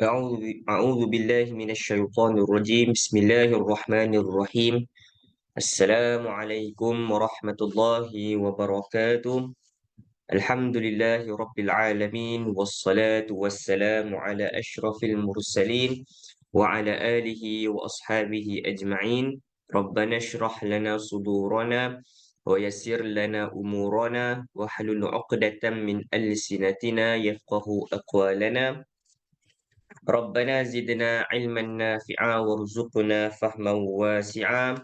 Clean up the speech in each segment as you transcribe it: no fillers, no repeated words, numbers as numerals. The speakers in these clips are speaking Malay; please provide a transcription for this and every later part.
أعوذ بالله من الشيطان الرجيم. بسم الله الرحمن الرحيم. السلام عليكم ورحمة الله وبركاته. الحمد لله رب العالمين، والصلاة والسلام على أشرف المرسلين وعلى آله وأصحابه أجمعين. ربنا اشرح لنا صدورنا ويسر لنا أمورنا واحلل عقدة من ألسنتنا يفقه أقوالنا. ربنا زدنا علما نافعا وارزقنا فهما واسعا.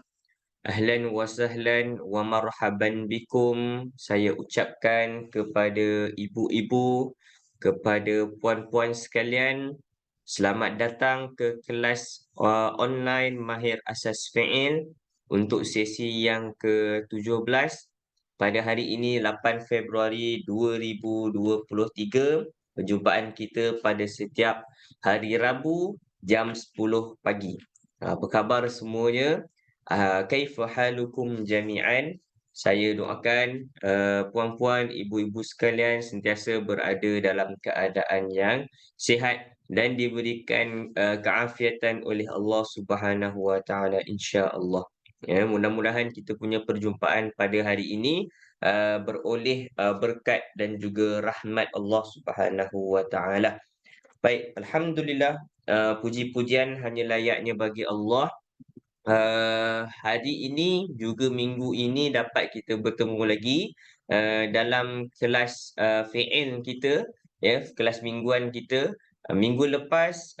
Ahlan wa sahlan wa marhaban bikum. Saya ucapkan kepada ibu-ibu, kepada puan-puan sekalian, selamat datang ke kelas online Mahir Asas Fi'il untuk sesi yang ke-17 pada hari ini 8 Februari 2023. Perjumpaan kita pada setiap hari Rabu jam 10 pagi. Apa khabar semuanya? Kaifa halukum jami'an? Saya doakan puan-puan, ibu-ibu sekalian sentiasa berada dalam keadaan yang sihat dan diberikan keafiatan oleh Allah Subhanahu Wa Taala, insya-Allah. Ya, mudah-mudahan kita punya perjumpaan pada hari ini beroleh berkat dan juga rahmat Allah Subhanahu Wa Taala. Baik, alhamdulillah, puji-pujian hanya layaknya bagi Allah. Hari ini juga minggu ini dapat kita bertemu lagi dalam kelas fi'il kita, ya, kelas mingguan kita. Minggu lepas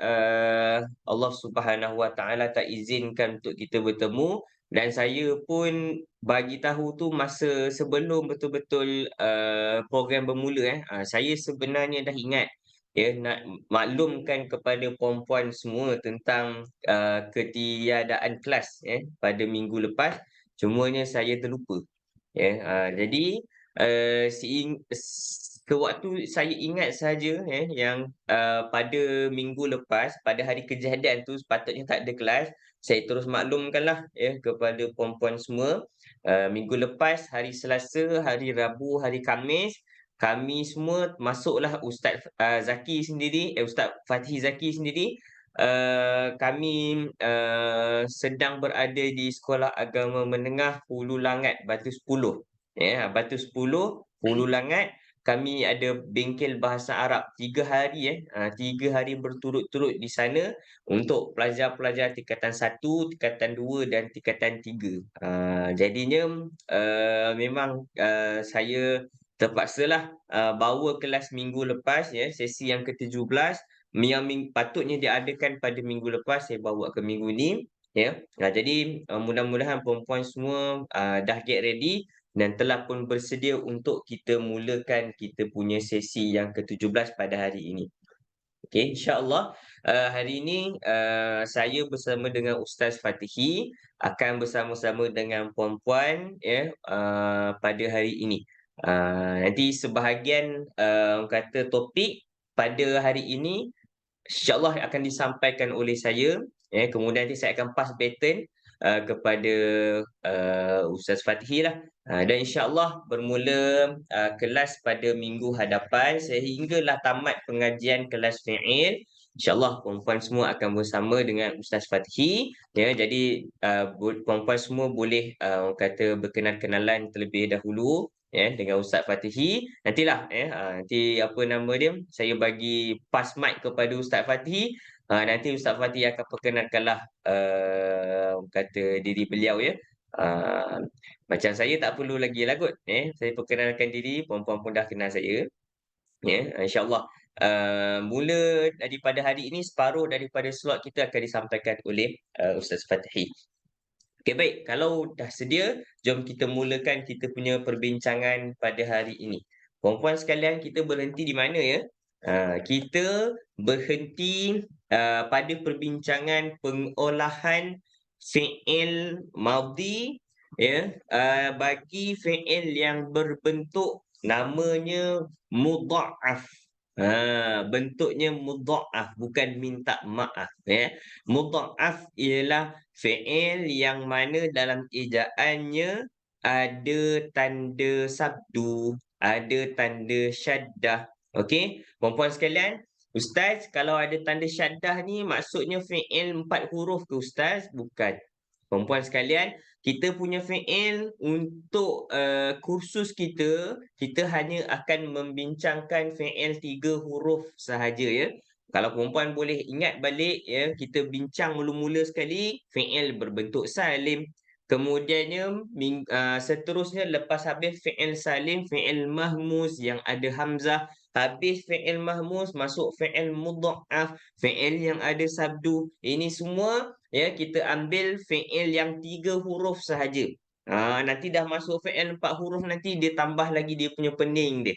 Allah Subhanahu Wa Taala tak izinkan untuk kita bertemu, dan saya pun bagi tahu tu masa sebelum betul-betul program bermula. Saya sebenarnya dah ingat, ya, nak maklumkan kepada puan-puan semua tentang ketiadaan kelas, ya, pada minggu lepas. Cumanya saya terlupa, ya. Jadi sewaktu saya ingat saja, ya, yang pada minggu lepas, pada hari kejadian tu sepatutnya tak ada kelas. Saya terus maklumkanlah, ya, kepada puan-puan semua. Minggu lepas hari Selasa, hari Rabu, hari Khamis, kami semua masuklah Ustaz Zaki sendiri, Ustaz Fatih Zaki sendiri. Kami sedang berada di Sekolah Agama Menengah Hulu Langat Batu 10. Ya, Batu 10, Hulu Langat. Kami ada bengkel bahasa Arab 3 hari, 3 hari berturut-turut di sana untuk pelajar-pelajar tingkatan 1, tingkatan 2 dan tingkatan 3. Jadinya memang saya terpaksalah bawa kelas minggu lepas, ya, sesi yang ke-17 yang patutnya diadakan pada minggu lepas, saya bawa ke minggu ni, ya. Jadi mudah-mudahan puan-puan semua dah get ready dan telah pun bersedia untuk kita mulakan kita punya sesi yang ke-17 pada hari ini. Okey, insya-Allah hari ini saya bersama dengan Ustaz Fatihi akan bersama-sama dengan puan-puan, ya, pada hari ini. Nanti sebahagian orang kata topik pada hari ini InsyaAllah akan disampaikan oleh saya, ya. Kemudian nanti saya akan pass baton kepada Ustaz Fathi lah. Dan insyaAllah bermula kelas pada minggu hadapan sehinggalah tamat pengajian kelas fi'il. InsyaAllah puan-puan semua akan bersama dengan Ustaz Fathi, ya. Jadi puan-puan semua boleh orang kata berkenalan-kenalan terlebih dahulu, ya, dengan Ustaz Fatihi. Nantilah, ya, nanti apa nama dia, saya bagi pass mic kepada Ustaz Fatihi. Nanti Ustaz Fatihi akan perkenalkanlah kata diri beliau, ya. Uh, Macam saya tak perlu lagi lah kot, saya perkenalkan diri, puan-puan pun dah kenal saya, ya. InsyaAllah mula daripada hari ini separuh daripada slot kita akan disampaikan oleh Ustaz Fatihi. Okey, baik. Kalau dah sedia, jom kita mulakan kita punya perbincangan pada hari ini. Puan-puan sekalian, kita berhenti di mana, ya? Kita berhenti pada perbincangan pengolahan fi'il madhi, ya, bagi fi'il yang berbentuk namanya mudha'af. Bentuknya mudha'af, bukan minta maaf, ya. Mudha'af ialah fi'il yang mana dalam ejaannya ada tanda sabdu, ada tanda syaddah. Okey, puan-puan sekalian, Ustaz, kalau ada tanda syaddah ni maksudnya fi'il 4 huruf ke Ustaz? Bukan. Perempuan sekalian, kita punya fi'il untuk, kursus kita, kita hanya akan membincangkan fi'il 3 huruf sahaja ya. Kalau perempuan boleh ingat balik ya, kita bincang mula-mula sekali fi'il berbentuk salim. Kemudiannya seterusnya lepas habis fi'il salim, fi'il mahmuz yang ada hamzah. Habis fi'il mahmuz masuk fi'il mudha'af, fi'il yang ada sabdu. Ini semua ya kita ambil fi'il yang 3 huruf sahaja. Nanti dah masuk fi'il 4 huruf nanti dia tambah lagi dia punya pening dia.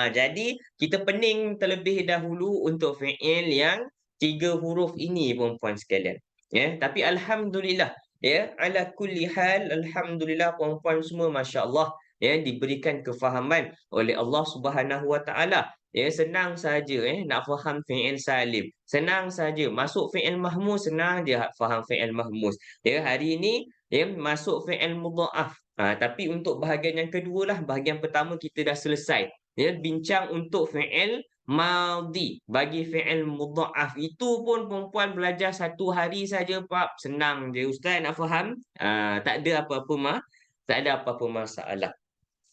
Jadi kita pening terlebih dahulu untuk fi'il yang 3 huruf ini perempuan sekalian. Ya, tapi alhamdulillah ya, ala kulli hal alhamdulillah perempuan semua masya-Allah ya diberikan kefahaman oleh Allah Subhanahu Wa Taala. Ya, senang saja nak faham fi'il salim. Senang saja masuk fi'il mahmuz senang je faham fi'il mahmuz. Ya, hari ini ya masuk fi'il mudha'af. Tapi untuk bahagian yang kedua lah, bahagian pertama kita dah selesai. Ya, bincang untuk fi'il madhi. Bagi fi'il mudha'af itu pun perempuan belajar 1 hari saja Pak. Senang je Ustaz nak faham. Tak ada apa-apa masalah.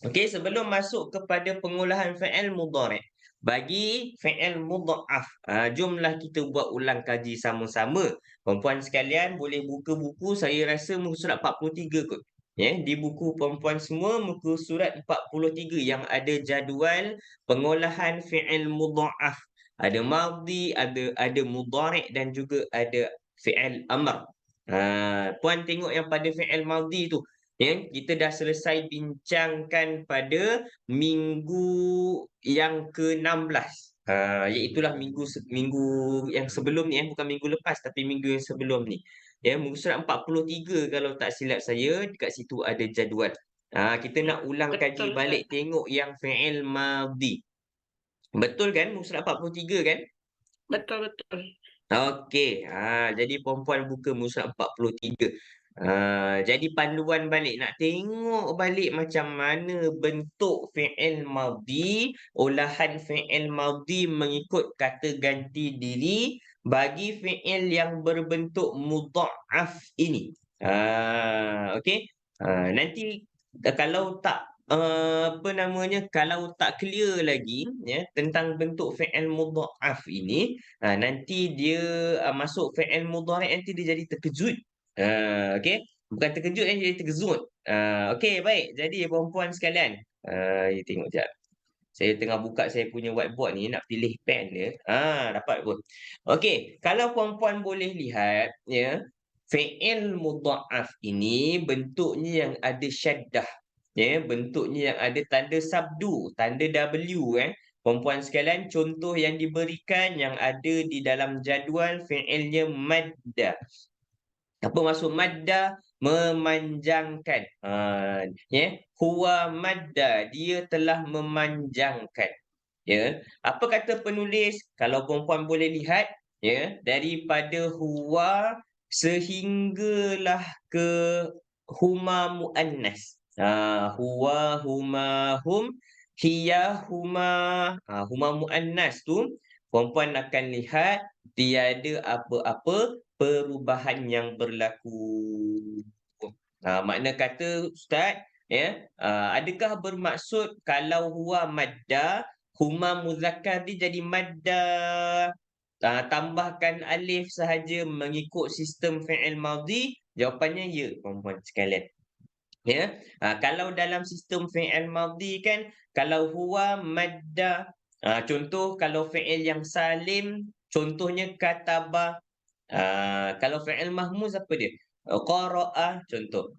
Okey, sebelum masuk kepada pengolahan fi'il mudhari'. Bagi fi'il mudha'af, jomlah kita buat ulang kaji sama-sama. Perempuan sekalian boleh buka buku, saya rasa muka surat 43 kot. Ya, di buku perempuan semua muka surat 43 yang ada jadual pengolahan fi'il mudha'af. Ada madhi, ada mudhari' dan juga ada fi'il amr. Puan tengok yang pada fi'il madhi tu. Ya, kita dah selesai bincangkan pada minggu yang ke-16. Iaitulah minggu yang sebelum ni bukan minggu lepas tapi minggu yang sebelum ni. Ya, muka surat 43 kalau tak silap saya, dekat situ ada jadual. Kita nak ulang kaji Betul, Ustaz. balik tengok yang fi'il madhi. Betul kan muka surat 43 kan? Betul betul. Okey, jadi perempuan buka muka surat 43. Jadi panduan balik, nak tengok balik macam mana bentuk fi'il madhi, olahan fi'il madhi mengikut kata ganti diri bagi fi'il yang berbentuk mudha'af ini. Okey. Nanti kalau tak apa namanya, kalau tak clear lagi ya tentang bentuk fi'il mudha'af ini, nanti dia masuk fi'il mudhari' nanti dia jadi terkejut. Okey, bukan terkejut jadi terkejut. Okey baik, jadi perempuan sekalian, you tengok jap. Saya tengah buka saya punya whiteboard ni nak pilih pen dia. Dapat pun. Okey, kalau perempuan boleh lihat ya, fi'il mudha'af ini bentuknya yang ada syaddah. Ya, bentuknya yang ada tanda sabdu, tanda W Perempuan sekalian, contoh yang diberikan yang ada di dalam jadual fi'ilnya madda. Apa maksud madda? Memanjangkan. Ya, huwa madda, dia telah memanjangkan. Ya, apa kata penulis? Kalau perempuan boleh lihat, ya, daripada huwa sehinggalah ke huma muannas. Huwa, huma, hum, hiya, huma. Huma muannas tu perempuan akan lihat tiada apa-apa perubahan yang berlaku. Makna kata Ustaz, ya, adakah bermaksud kalau huwa madda, huma muzakkar dia jadi madda, tambahkan alif sahaja mengikut sistem fi'il madhi? Jawapannya ya, perempuan sekalian. Ya, kalau dalam sistem fi'il madhi kan, kalau huwa madda, contoh kalau fi'il yang salim, contohnya kataba. Kalau fi'il mahmuz apa dia? Qara'a contoh.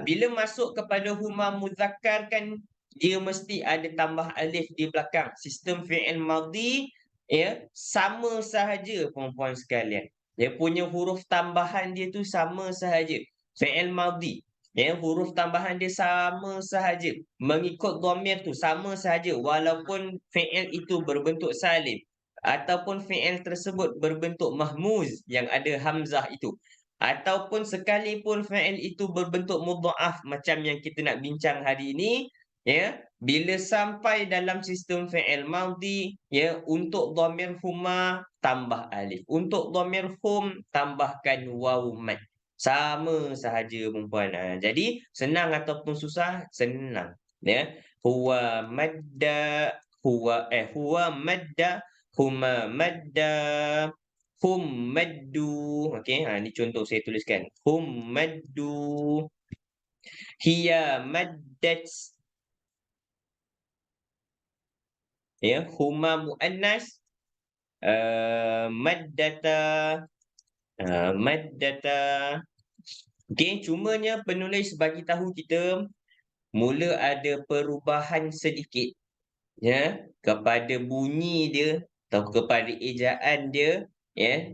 Bila masuk kepada huma muzakkar kan dia mesti ada tambah alif di belakang. Sistem fi'il madhi ya sama sahaja perempuan sekalian. Dia punya huruf tambahan dia tu sama sahaja. Fi'il madhi ya huruf tambahan dia sama sahaja. Mengikut dhamir tu sama sahaja walaupun fi'il itu berbentuk salim ataupun fi'il tersebut berbentuk mahmuz yang ada hamzah itu. Ataupun sekalipun fi'il itu berbentuk mudha'af macam yang kita nak bincang hari ini, ya. Bila sampai dalam sistem fi'il madhi, ya, untuk dhamir huma tambah alif, untuk dhamir hum tambahkan waw mad. Sama sahaja perempuan. Jadi senang ataupun susah? Senang, ya. Huwa madda, huwa madda, huma madda, hum maddu. Okey, ni contoh saya tuliskan. Hum maddu, hiya maddat, ya. Huma muannas, maddata, maddata. Okey, cumanya penulis bagi tahu kita mula ada perubahan sedikit, ya, kepada bunyi dia atau kepada ejaan dia, ya.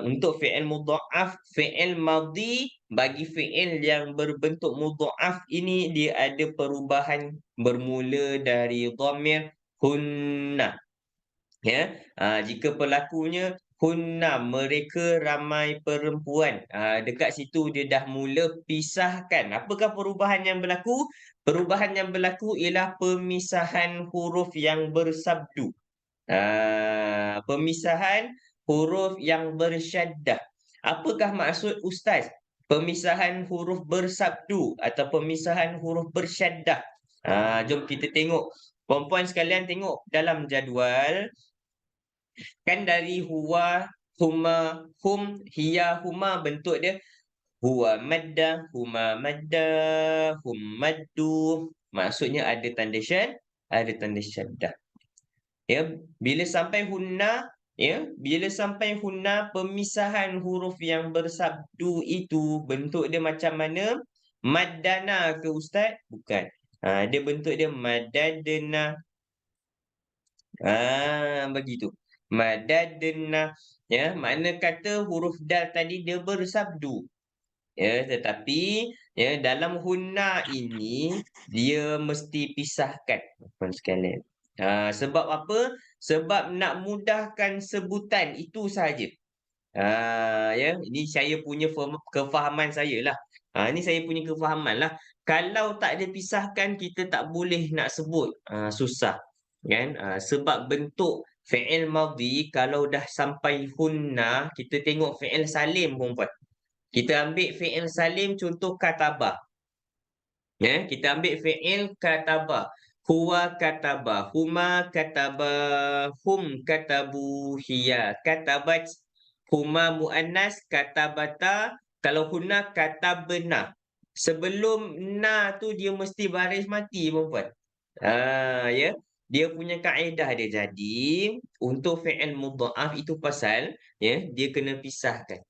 Untuk fi'il mudha'af, fi'il madhi bagi fi'il yang berbentuk mudha'af ini dia ada perubahan bermula dari dhamir hunna. Ya, jika pelakunya hunna, mereka ramai perempuan. Dekat situ dia dah mula pisahkan. Apakah perubahan yang berlaku? Perubahan yang berlaku ialah pemisahan huruf yang bersabdu. Pemisahan huruf yang bersyaddah. Apakah maksud ustaz? Pemisahan huruf bersabdu atau pemisahan huruf bersyaddah. Jom kita tengok. Puan-puan sekalian tengok dalam jadual. Kan dari huwa, huma, hum, hiya, huma bentuk dia huwa madda, huma madda, hum maddu. Maksudnya ada tanda ada tanda syaddah. Ya, bila sampai hunna, ya, bila sampai hunna pemisahan huruf yang bersabdu itu bentuk dia macam mana? Maddana ke ustaz? Bukan. Dia bentuk dia madadna. Begitu. Madadna, ya, makna kata huruf dal tadi dia bersabdu. Ya, tetapi ya dalam hunna ini dia mesti pisahkan tuan sekalian. Sebab apa? Sebab nak mudahkan sebutan itu sahaja. Ya, ini saya punya kefahaman saya lah. Ini saya punya kefahaman lah. Kalau tak dipisahkan kita tak boleh nak sebut. Susah. Kan? Sebab bentuk fi'il madhi kalau dah sampai hunna, kita tengok fi'il salim perempuan. Kita ambil fi'il salim contoh kataba. Ya, kita ambil fi'il kataba. Huwa kataba, huma kataba, hum katabu, hiya katabat, huma muannas katabata, kalau hunna katabna. Sebelum na tu dia mesti baris mati perempuan. Ya. Dia punya kaedah dia. Jadi untuk fi'il mudha'af itu pasal ya dia kena pisahkan.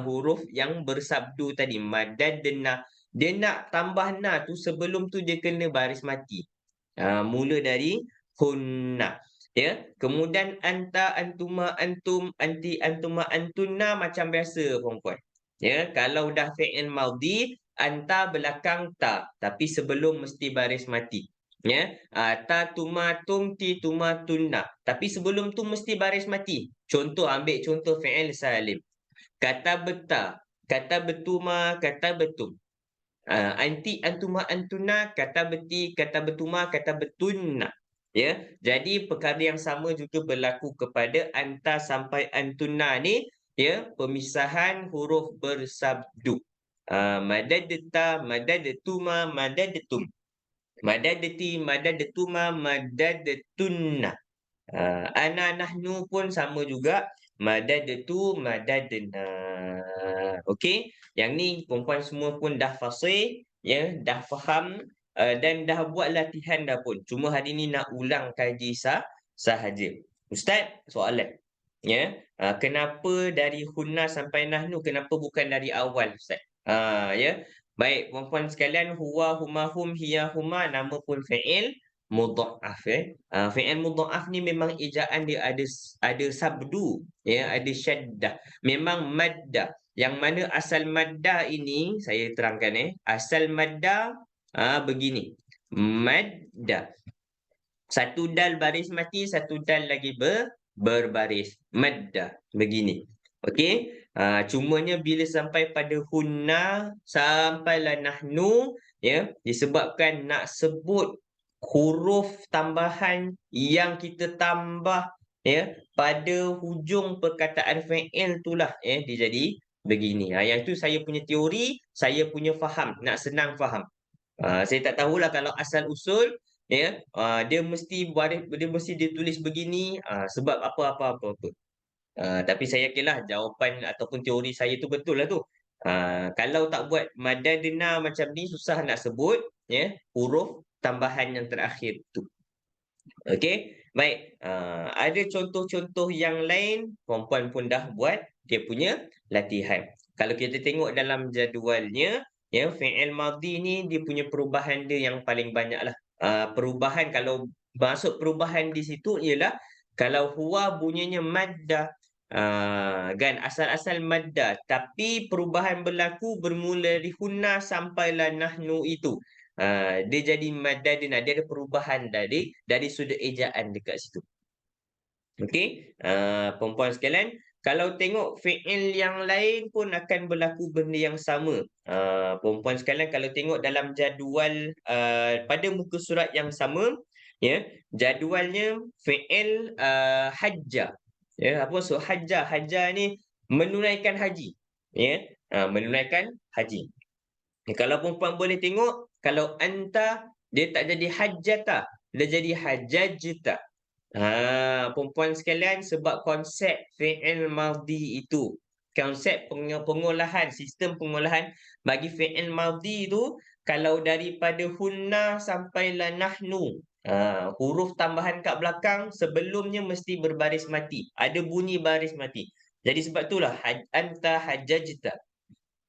Huruf yang bersabdu tadi madadna, dia nak tambah na tu sebelum tu dia kena baris mati. Mula dari hunna, ya. Kemudian anta, antuma, antum, anti, antuma, antunna macam biasa perempuan. Ya, kalau dah fi'il madhi anta belakang ta tapi sebelum mesti baris mati. Ya, ta, tuma, tum, ti, tuma, tunna tapi sebelum tu mesti baris mati. Contoh, ambil contoh fi'il salim. Kata beta, kata betuma, kata betum. Anti, antuma, antuna, kata beti, kata betuma, kata betunna. Ya, jadi perkara yang sama juga berlaku kepada anta sampai antuna ni, ya, pemisahan huruf bersabdu. Madadeta, madadetuma, madadetum. Madadeti, madadetuma, madadetunna. Ana, nahnu pun sama juga. Madadtu, madadna. Okey, yang ni perempuan semua pun dah fasih, ya, dah faham dan dah buat latihan dah pun. Cuma hari ni nak ulang kaji sahaja. Ustaz, soalan. Ya, kenapa dari hunna sampai nahnu, kenapa bukan dari awal Ustaz? Ya. Baik, perempuan sekalian, huwa, huma, hum, hiya, huma nama pun fi'il mudha'af, fi'il mudha'af ni memang ejaan dia ada sabdu, ya, ada syaddah. Memang maddah. Yang mana asal maddah ini saya terangkan, asal maddah begini. Maddah. Satu dal baris mati, satu dal lagi berbaris. Maddah begini. Okey. Cumanya bila sampai pada hunna sampailah nahnu, ya, disebabkan nak sebut huruf tambahan yang kita tambah, ya, pada hujung perkataan fi'il itulah, dia jadi begini. Yang tu saya punya teori, saya punya faham, nak senang faham. Saya tak tahulah kalau asal usul, ya, dia mesti ditulis begini, sebab apa apa apa apa. Tapi saya yakinlah jawapan ataupun teori saya tu betul lah tu. Kalau tak buat madadna macam ni susah nak sebut, ya, huruf tambahan yang terakhir tu. Okey, baik. Ada contoh-contoh yang lain, perempuan pun dah buat dia punya latihan. Kalau kita tengok dalam jadualnya, ya, fi'il madhi ni dia punya perubahan dia yang paling banyaklah. Perubahan kalau masuk perubahan di situ ialah kalau huwa bunyinya maddah, kan asal-asal maddah, tapi perubahan berlaku bermula dari hunna sampailah nahnu itu. Dia jadi madadna, dia ada perubahan dari sudut ejaan dekat situ. Okey, perempuan sekalian, kalau tengok fi'il yang lain pun akan berlaku benda yang sama. Perempuan sekalian kalau tengok dalam jadual, pada muka surat yang sama, ya, jadualnya fi'il, hajjah. Ya, apa maksud hajjah? Hajjah ni menunaikan haji, ya, menunaikan haji. Kalau perempuan boleh tengok, kalau anta dia tak jadi hajjata, dia jadi hajajta. Perempuan sekalian sebab konsep fi'il madhi itu, konsep pengolahan, sistem pengolahan bagi fi'il madhi itu, kalau daripada hunna sampailah nahnu, huruf tambahan kat belakang sebelumnya mesti berbaris mati, ada bunyi baris mati. Jadi sebab itulah anta hajajta.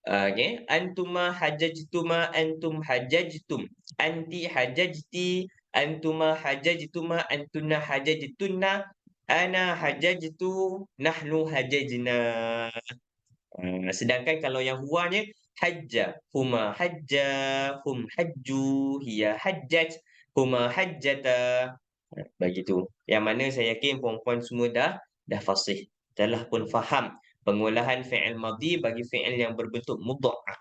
Okey, antuma hajajtuma, antum hajajtum, anti hajajti, antuma hajajtuma, antunna hajajtunna, ana hajajtu, nahnu hajajna. Sedangkan kalau yang huanya hajja, huma hajja, hum hajju, hiya hajjat, huma hajjata. Begitu. Yang mana saya yakin perempuan semua dah fasih, telah pun faham pengolahan fi'il madhi bagi fi'il yang berbentuk mudha'af.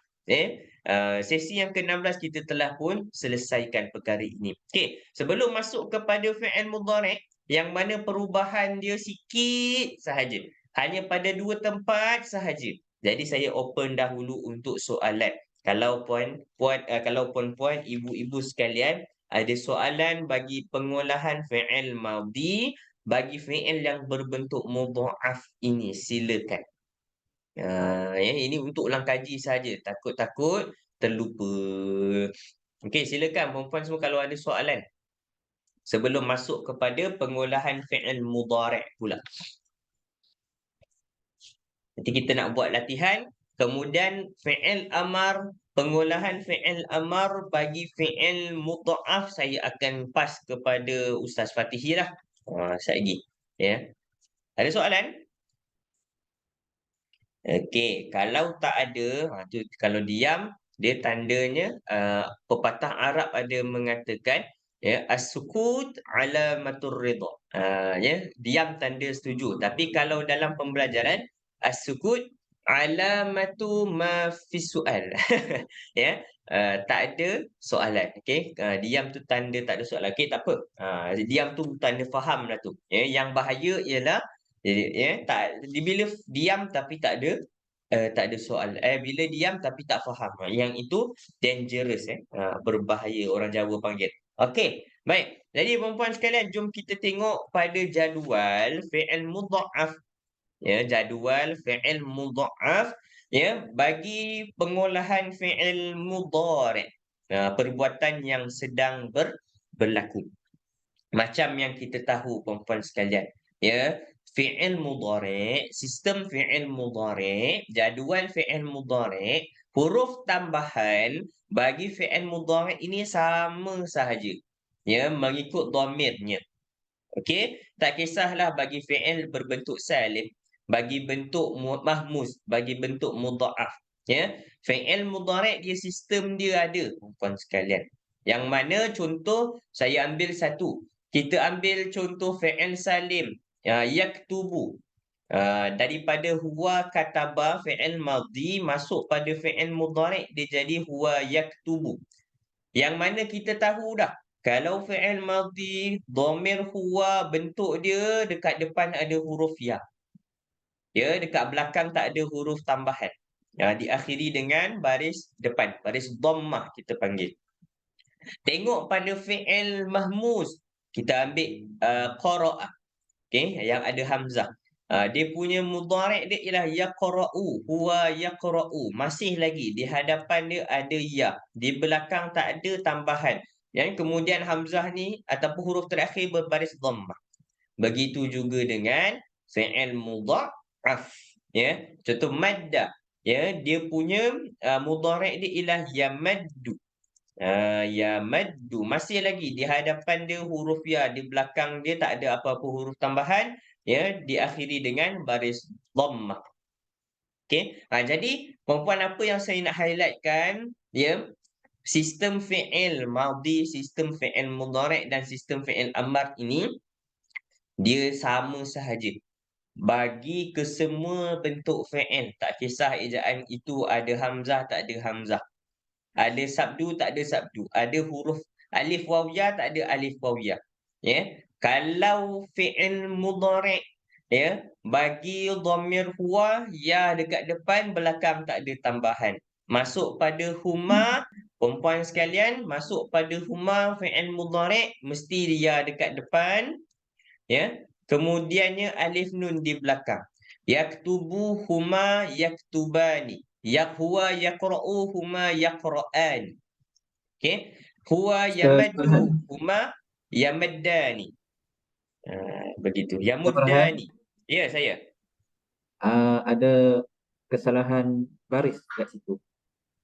Sesi yang ke-16 kita telah pun selesaikan perkara ini. Okey, sebelum masuk kepada fi'il mudhari' yang mana perubahan dia sikit sahaja, hanya pada 2 tempat sahaja. Jadi saya open dahulu untuk soalan. Kalau puan-puan, ibu-ibu sekalian ada soalan bagi pengolahan fi'il madhi bagi fi'il yang berbentuk mudha'af ini, silakan. Ini untuk ulang kaji saja, takut-takut terlupa. Okey, silakan perempuan semua kalau ada soalan sebelum masuk kepada pengolahan fi'il mudhari' pula. Nanti kita nak buat latihan, kemudian fi'il amar, pengolahan fi'il amar bagi fi'il mudha'af saya akan pas kepada Ustaz Fatihi lah. Sekejap lagi. Ya. Ada soalan? Okey, kalau tak ada, tu kalau diam, dia tandanya, pepatah Arab ada mengatakan, ya, as-sukut alamatur ridha. Ya, diam tanda setuju. Tapi kalau dalam pembelajaran, as-sukut alamatu ma fi su'al. Ya, tak ada soalan. Okey, diam tu tanda tak ada soalan. Okey, tak apa. Diam tu tanda faham dah tu. Ya, yang bahaya ialah, ya, tak bila diam tapi tak ada soal. Bila diam tapi tak faham. Yang itu dangerous, berbahaya orang Jawa panggil. Okey, baik. Jadi perempuan sekalian, jom kita tengok pada jadual fi'il mudha'af. Ya, jadual fi'il mudha'af, ya, bagi pengolahan fi'il mudhari'. Perbuatan yang sedang berlaku. Macam yang kita tahu perempuan sekalian, ya, fi'il mudhari', sistem fi'il mudhari', jadual fi'il mudhari', huruf tambahan bagi fi'il mudhari' ini sama sahaja. Ya, mengikut dhamirnya. Okey, tak kisahlah bagi fi'il berbentuk salim, bagi bentuk mahmuz, bagi bentuk mudha'af. Ya, fi'il mudhari' dia sistem dia ada perempuan sekalian. Yang mana contoh saya ambil satu. Kita ambil contoh fi'il salim, yaktubu. Daripada huwa kataba fi'il madhi masuk pada fi'il mudhari' dia jadi huwa yaktubu. Yang mana kita tahu dah, kalau fi'il madhi, dhamir huwa, bentuk dia dekat depan ada huruf ya. Ya, dekat belakang tak ada huruf tambahan. Diakhiri dengan baris depan, baris dhammah kita panggil. Tengok pada fi'il mahmuz, kita ambil qara'a, okey, yang ada hamzah. Dia punya mudhari' dia ialah yaqra'u, huwa yaqra'u. Masih lagi di hadapan dia ada ya, di belakang tak ada tambahan. Yang kemudian hamzah ni ataupun huruf terakhir berbaris dhammah. Begitu juga dengan fi'il mudha'af, ya. Contoh madda, ya, dia punya mudhari' dia ialah yamaddu. Yamaddu, masih lagi di hadapan dia huruf ya, di belakang dia tak ada apa-apa huruf tambahan, ya, diakhiri dengan baris dhammah. Okey. Jadi puan-puan, apa yang saya nak highlightkan, ya, sistem fi'il madhi, sistem fi'il mudhari' dan sistem fi'il amar ini dia sama sahaja bagi kesemua bentuk fi'il, tak kisah ejaan itu ada hamzah tak ada hamzah. Ada sabdu, tak ada sabdu. Ada huruf alif waw ya, tak ada alif waw ya. Ya. Kalau fi'il mudhari', ya, bagi dhamir huwa, ya dekat depan, belakang tak ada tambahan. Masuk pada huma, perempuan sekalian, masuk pada huma fi'il mudhari' mesti ya dekat depan, ya. Kemudiannya alif nun di belakang. Yaktubu huma yaktubani. Huwa yaqra'u huma yaqra'an. Okey. Huwa Ustaz yamaddu Farhan, huma yamaddani. Begitu. Ustaz Farhan, Yamuddani. Ya, saya. ada kesalahan baris kat situ.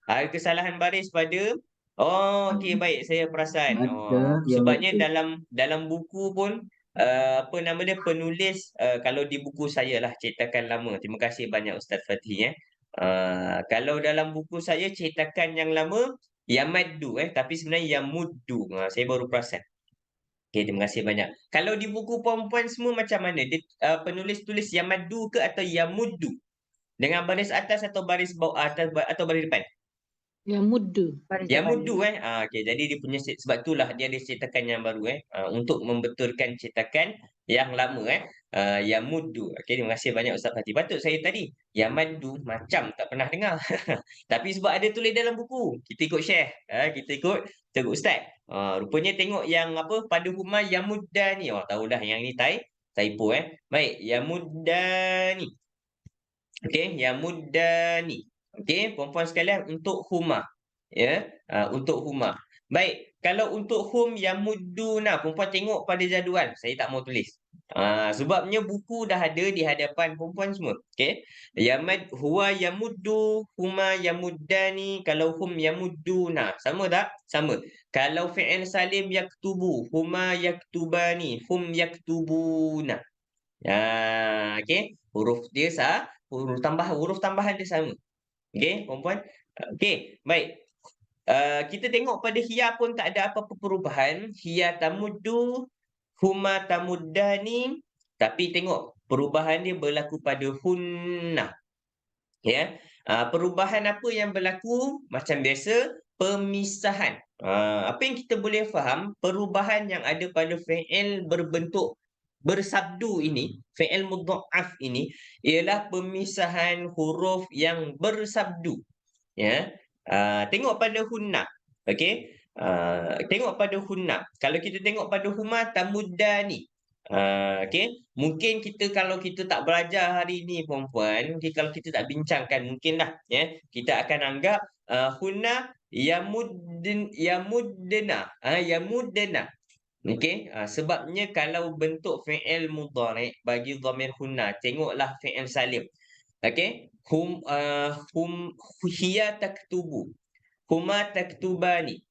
Ada kesalahan baris pada. Oh, okey, Hmm, baik, saya perasan. ada Oh, yang sebabnya ada. dalam buku pun apa nama dia, penulis, kalau di buku saya lah cetakan lama. Terima kasih banyak Ustaz Fatih, eh. Kalau dalam buku saya cetakan yang lama Yamaddu, tapi sebenarnya Yamuddu. Saya baru perasan. Okey, terima kasih banyak. Kalau di buku perempuan semua macam mana? Dia penulis tulis Yamaddu ke atau Yamuddu? Dengan baris atas atau baris bawah, atas atau baris depan? Yang muddu baris Yang depan. mudu, okey, jadi dia punya sebab itulah dia ada cetakan yang baru, untuk membetulkan cetakan yang lama, yang mudu. Okey, terima kasih banyak Ustaz Fatih. Patut saya tadi yang madu macam tak pernah dengar. Tapi sebab ada tulis dalam buku, kita ikut share, kita ikut teruk ustaz. Rupanya tengok yang apa pada huma yang muda ni. Oh, tahulah yang ni typo, Baik, yang muda ni. Okey, yang muda ni. Okey, puan-puan sekalian, untuk huma. Ya, untuk huma. Baik, kalau untuk hum yang mudduna, perempuan tengok pada jadual. Saya tak mau tulis. Sebabnya buku dah ada di hadapan perempuan semua. Okey. Huwa yamuddu, huma yamuddani, kalau hum yamudduna. Sama tak? Sama. Kalau fi'il salim yaktubu, huma yaktubani, hum yaktubuna. Okey. Huruf dia huruf tambahan dia sama. Okey, perempuan? Okey, baik. Kita tengok pada hia pun tak ada apa-apa perubahan. Hia tamuddu, huma tamuddani. Tapi tengok perubahan dia berlaku pada hunna. Ya. Perubahan apa yang berlaku? Macam biasa, pemisahan. Apa yang kita boleh faham, perubahan yang ada pada fi'il berbentuk bersabdu ini, fi'il mudha'af ini, ialah pemisahan huruf yang bersabdu. Ya. Tengok pada hunna. Okey. Tengok pada hunna. Kalau kita tengok pada huma tamuddani. Okey. Mungkin kita kalau kita tak belajar hari ni perempuan, kalau kita tak bincangkan mungkinlah, ya. Kita akan anggap hunna yamuddna. Yamuddna. Okey. Sebabnya kalau bentuk fi'il mudhari' bagi dhamir hunna, tengoklah fi'il salim. Okey. Hiya taktubu. Huma taktubani.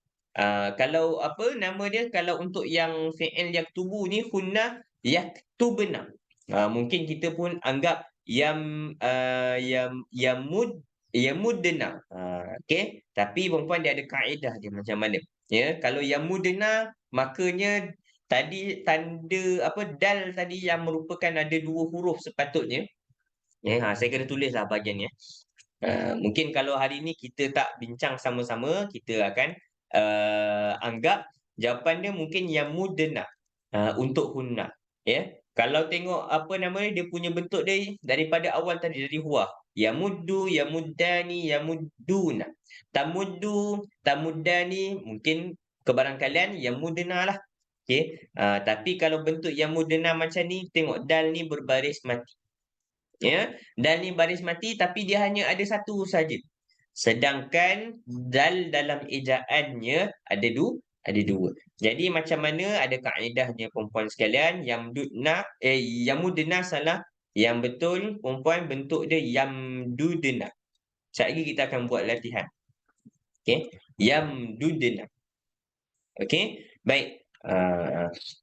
Kalau apa nama dia, kalau untuk yang fi'il yaktubu ni hunna yaktubna. Mungkin kita pun anggap yamudna. Okey, tapi perempuan dia ada kaedah dia macam mana. Ya, kalau yamudna makanya tadi tanda apa dal tadi yang merupakan ada dua huruf sepatutnya. Saya kena tulislah bahagian ni. Mungkin kalau hari ni kita tak bincang sama-sama, kita akan anggap jawapan dia mungkin yamudna untuk hunna. Ya. Kalau tengok apa nama dia punya bentuk dia daripada awal tadi dari huwa. Yamuddu, yamuddani, yamudduna. Tamuddu, tamuddani mungkin kebarangkalian yamudna lah. Okey. Tapi kalau bentuk yamudna macam ni tengok dal ni berbaris mati. Ya, dal ni baris mati tapi dia hanya ada satu saja. Sedangkan dal dalam ejaannya ada dua. Jadi macam mana ada kaedahnya perempuan sekalian, yamudna salah, yang betul perempuan bentuk dia yamdudna. Sekejap lagi kita akan buat latihan. Okey, yamdudna. Okey, baik.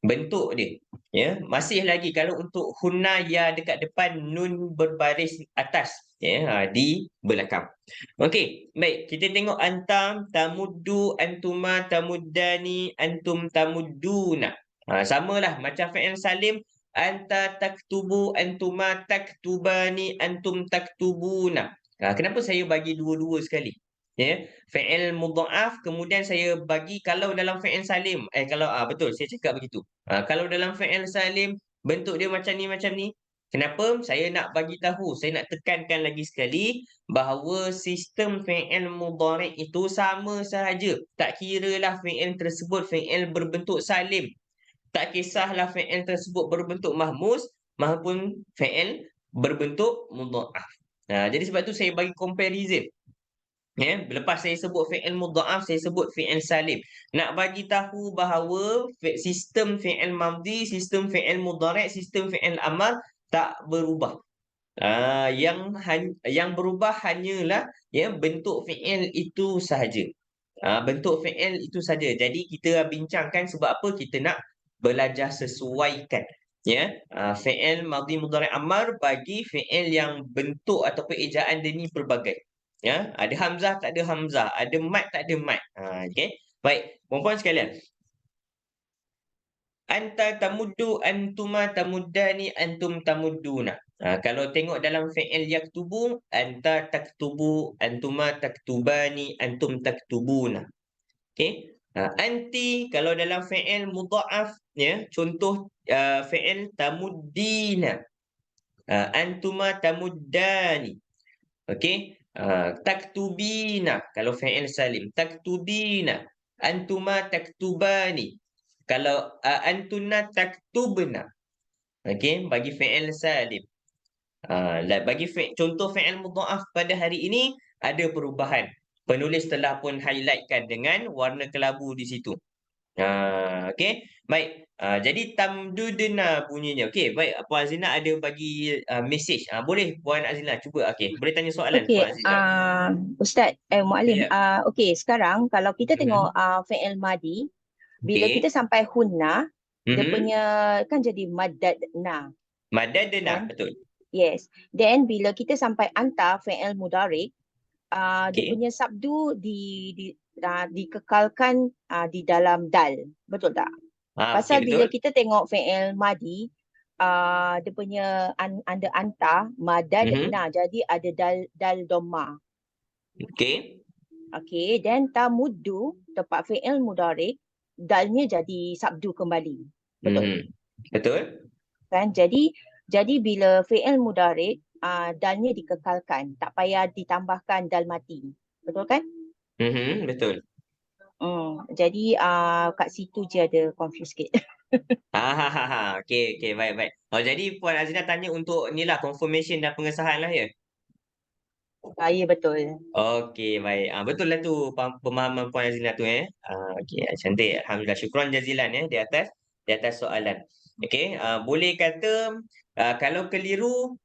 Bentuk dia, ya, masih lagi kalau untuk hunna ya dekat depan nun berbaris atas, ya, di belakang. Okey, baik, kita tengok antam, tamuddu, antuma, tamuddani, antum tamudduna. Samalah macam fi'il salim, anta taktubu, antuma taktubani, antum taktubuna. Kenapa saya bagi dua-dua sekali? Ya, fi'il mudha'af kemudian saya bagi kalau dalam fi'il salim kalau betul saya cakap begitu. Kalau dalam fi'il salim bentuk dia macam ni. Kenapa? Saya nak bagi tahu, saya nak tekankan lagi sekali bahawa sistem fi'il mudhari' itu sama sahaja. Tak kiralah fi'il tersebut fi'il berbentuk salim. Tak kisahlah fi'il tersebut berbentuk mahmuz maupun fi'il berbentuk mudha'af. Jadi sebab tu saya bagi comparison. Ya, lepas saya sebut fi'il mudha'af, saya sebut fi'il salim. Nak bagi tahu bahawa sistem fi'il madhi, sistem fi'il mudhari', sistem fi'il amar tak berubah. Yang berubah hanyalah ya bentuk fi'il itu sahaja. Bentuk fi'il itu saja. Jadi kita bincangkan sebab apa kita nak belajar sesuaikan. Ya, fi'il madhi mudhari' amar bagi fi'il yang bentuk ataupun ejaan dia ni pelbagai. Ya, ada hamzah tak ada hamzah, ada mat tak ada mat. Okey. Baik, puan-puan sekalian. Anta tamuddu, antuma tamuddani, antum tamudduna. Kalau tengok dalam fi'il yaktubu, anta taktubu, antuma taktubani, antum taktubuna. Okey. Anti kalau dalam fi'il mudha'af ya, contoh fi'il tamuddina. Antuma tamuddani. Okey. Taktubina kalau fi'il salim, taktubina, antuma taktubani. Kalau antunna taktubna. Okey, bagi fi'il salim. Bagi contoh fi'il mudha'af pada hari ini ada perubahan. Penulis telah pun highlightkan dengan warna kelabu di situ. Okey, baik. Jadi tamdudna bunyinya. Okey, baik. Puan Azina ada bagi message. Boleh Puan Azina cuba. Okey, boleh tanya soalan Okey, Puan Azina. Ustaz, Muallim. Ya. Okey, sekarang kalau kita tengok fi'il madi, bila Okey. kita sampai hunna, dia Mhm. punya kan jadi madadna. Madadna, Kan? betul. Yes. Then bila kita sampai anta fi'il mudhari', dia Okey. punya sabdu dikekalkan di dalam dal. Betul tak? Pasal Okey, bila betul. kita tengok fi'il madi, dia punya ada anta madadna, jadi ada dal dhamma. Okey. Okey, then tamuddu tempat fi'il mudhari' dalnya jadi sabdu kembali. Betul? Betul. Kan? Jadi bila fi'il mudhari' dalnya dikekalkan, tak payah ditambahkan dal mati. Betul kan? Betul. Jadi kat situ je ada confuse sikit. Okey, baik. Jadi Puan Azina tanya untuk inilah confirmation dan pengesahan lah ya. Ya, betul. Okey, baik. Betul lah tu pemahaman Puan Azina tu Okey, cantik. Alhamdulillah. Syukran jazilan di atas soalan. Okey, boleh kata kalau keliru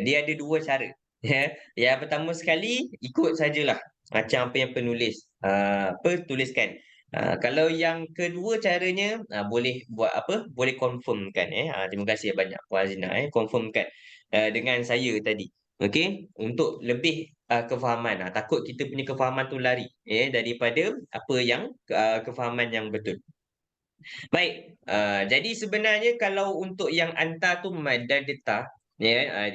dia ada dua cara. Ya. Yang pertama sekali ikut sajalah macam apa yang penulis tuliskan. Kalau yang kedua caranya boleh buat apa? Boleh confirmkan terima kasih banyak Puan Azina confirmkan dengan saya tadi. Okey, untuk lebih kefahaman. Takut kita punya kefahaman tu lari daripada apa yang kefahaman yang betul. Baik, jadi sebenarnya kalau untuk yang anta tu madadta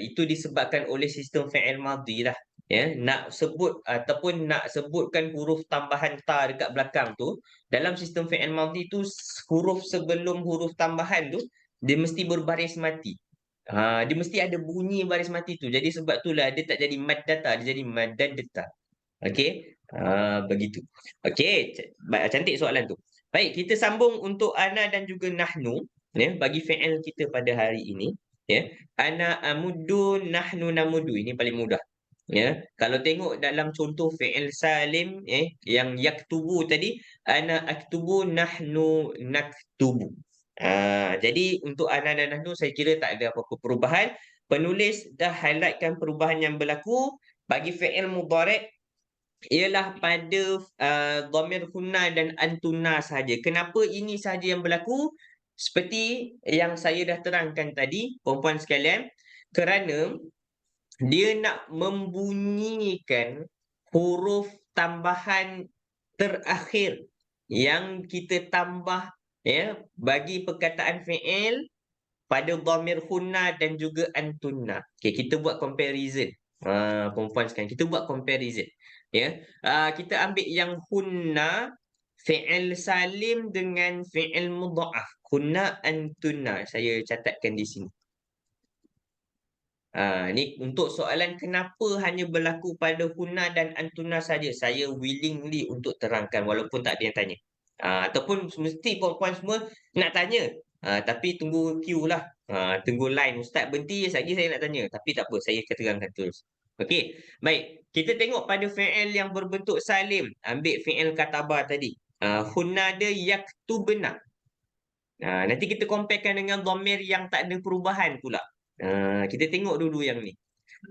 itu disebabkan oleh sistem fi'il madhi lah. Ya, nak sebut ataupun nak sebutkan huruf tambahan ta dekat belakang tu, dalam sistem fi'il madhi tu huruf sebelum huruf tambahan tu dia mesti berbaris mati. Dia mesti ada bunyi baris mati tu. Jadi sebab itulah dia tak jadi mad data, dia jadi madad data. Okey. Begitu. Okey, cantik soalan tu. Baik, kita sambung untuk ana dan juga nahnu ya bagi fi'il kita pada hari ini ya. Ana amuddu, nahnu namuddu. Ini paling mudah. Ya, kalau tengok dalam contoh fi'il salim yang yaktubu tadi, ana aktubu, nahnu naktubu. Jadi untuk ana dan nahnu saya kira tak ada apa-apa perubahan. Penulis dah highlightkan perubahan yang berlaku bagi fi'il mudhari' ialah pada dhamir hunna dan antuna saja. Kenapa ini saja yang berlaku? Seperti yang saya dah terangkan tadi, puan-puan sekalian, kerana dia nak membunyikan huruf tambahan terakhir yang kita tambah ya bagi perkataan fi'il pada dhamir hunna dan juga antunna. Okey, kita buat comparison. Perempuan sekalian, kita buat comparison. Ya. Kita ambil yang hunna fi'il salim dengan fi'il mudha'af. Hunna antunna. Saya catatkan di sini. Ni untuk soalan kenapa hanya berlaku pada hunna dan antuna saja. Saya willingly untuk terangkan walaupun tak ada yang tanya. Ataupun mesti puan-puan semua nak tanya. Tapi tunggu queue lah. Tunggu line ustaz berhenti lagi saya nak tanya. Tapi tak apa, saya akan terangkan terus. Okey, baik. Kita tengok pada fi'il yang berbentuk salim. Ambil fi'il katabah tadi. Hunna dia yaktubna. Nanti kita comparekan dengan dhamir yang tak ada perubahan pula. Kita tengok dulu yang ni.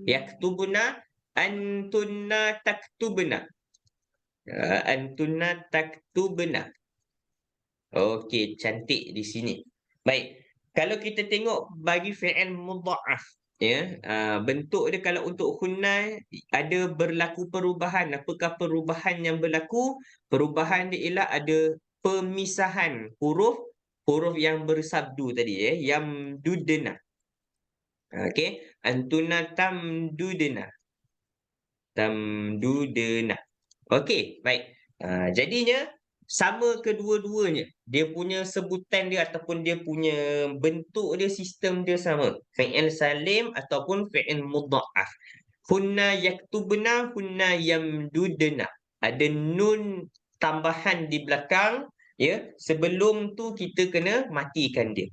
Yaktubuna, antunna taktubna. Antunna taktubna. Okey, cantik di sini. Baik. Kalau kita tengok bagi fi'il mudha'af ya, bentuk dia kalau untuk hunna ada berlaku perubahan. Apakah perubahan yang berlaku? Perubahan dia ialah ada pemisahan huruf yang bersabdu tadi yamdudna. Okey, antuna tamdudna. Tamdudna. Okey, baik. Jadinya sama kedua-duanya. Dia punya sebutan dia ataupun dia punya bentuk dia, sistem dia sama. Fi'il salim ataupun fi'il mudha'af. Hunna yaktubna, hunna yamdudna. Ada nun tambahan di belakang ya. Sebelum tu kita kena matikan dia.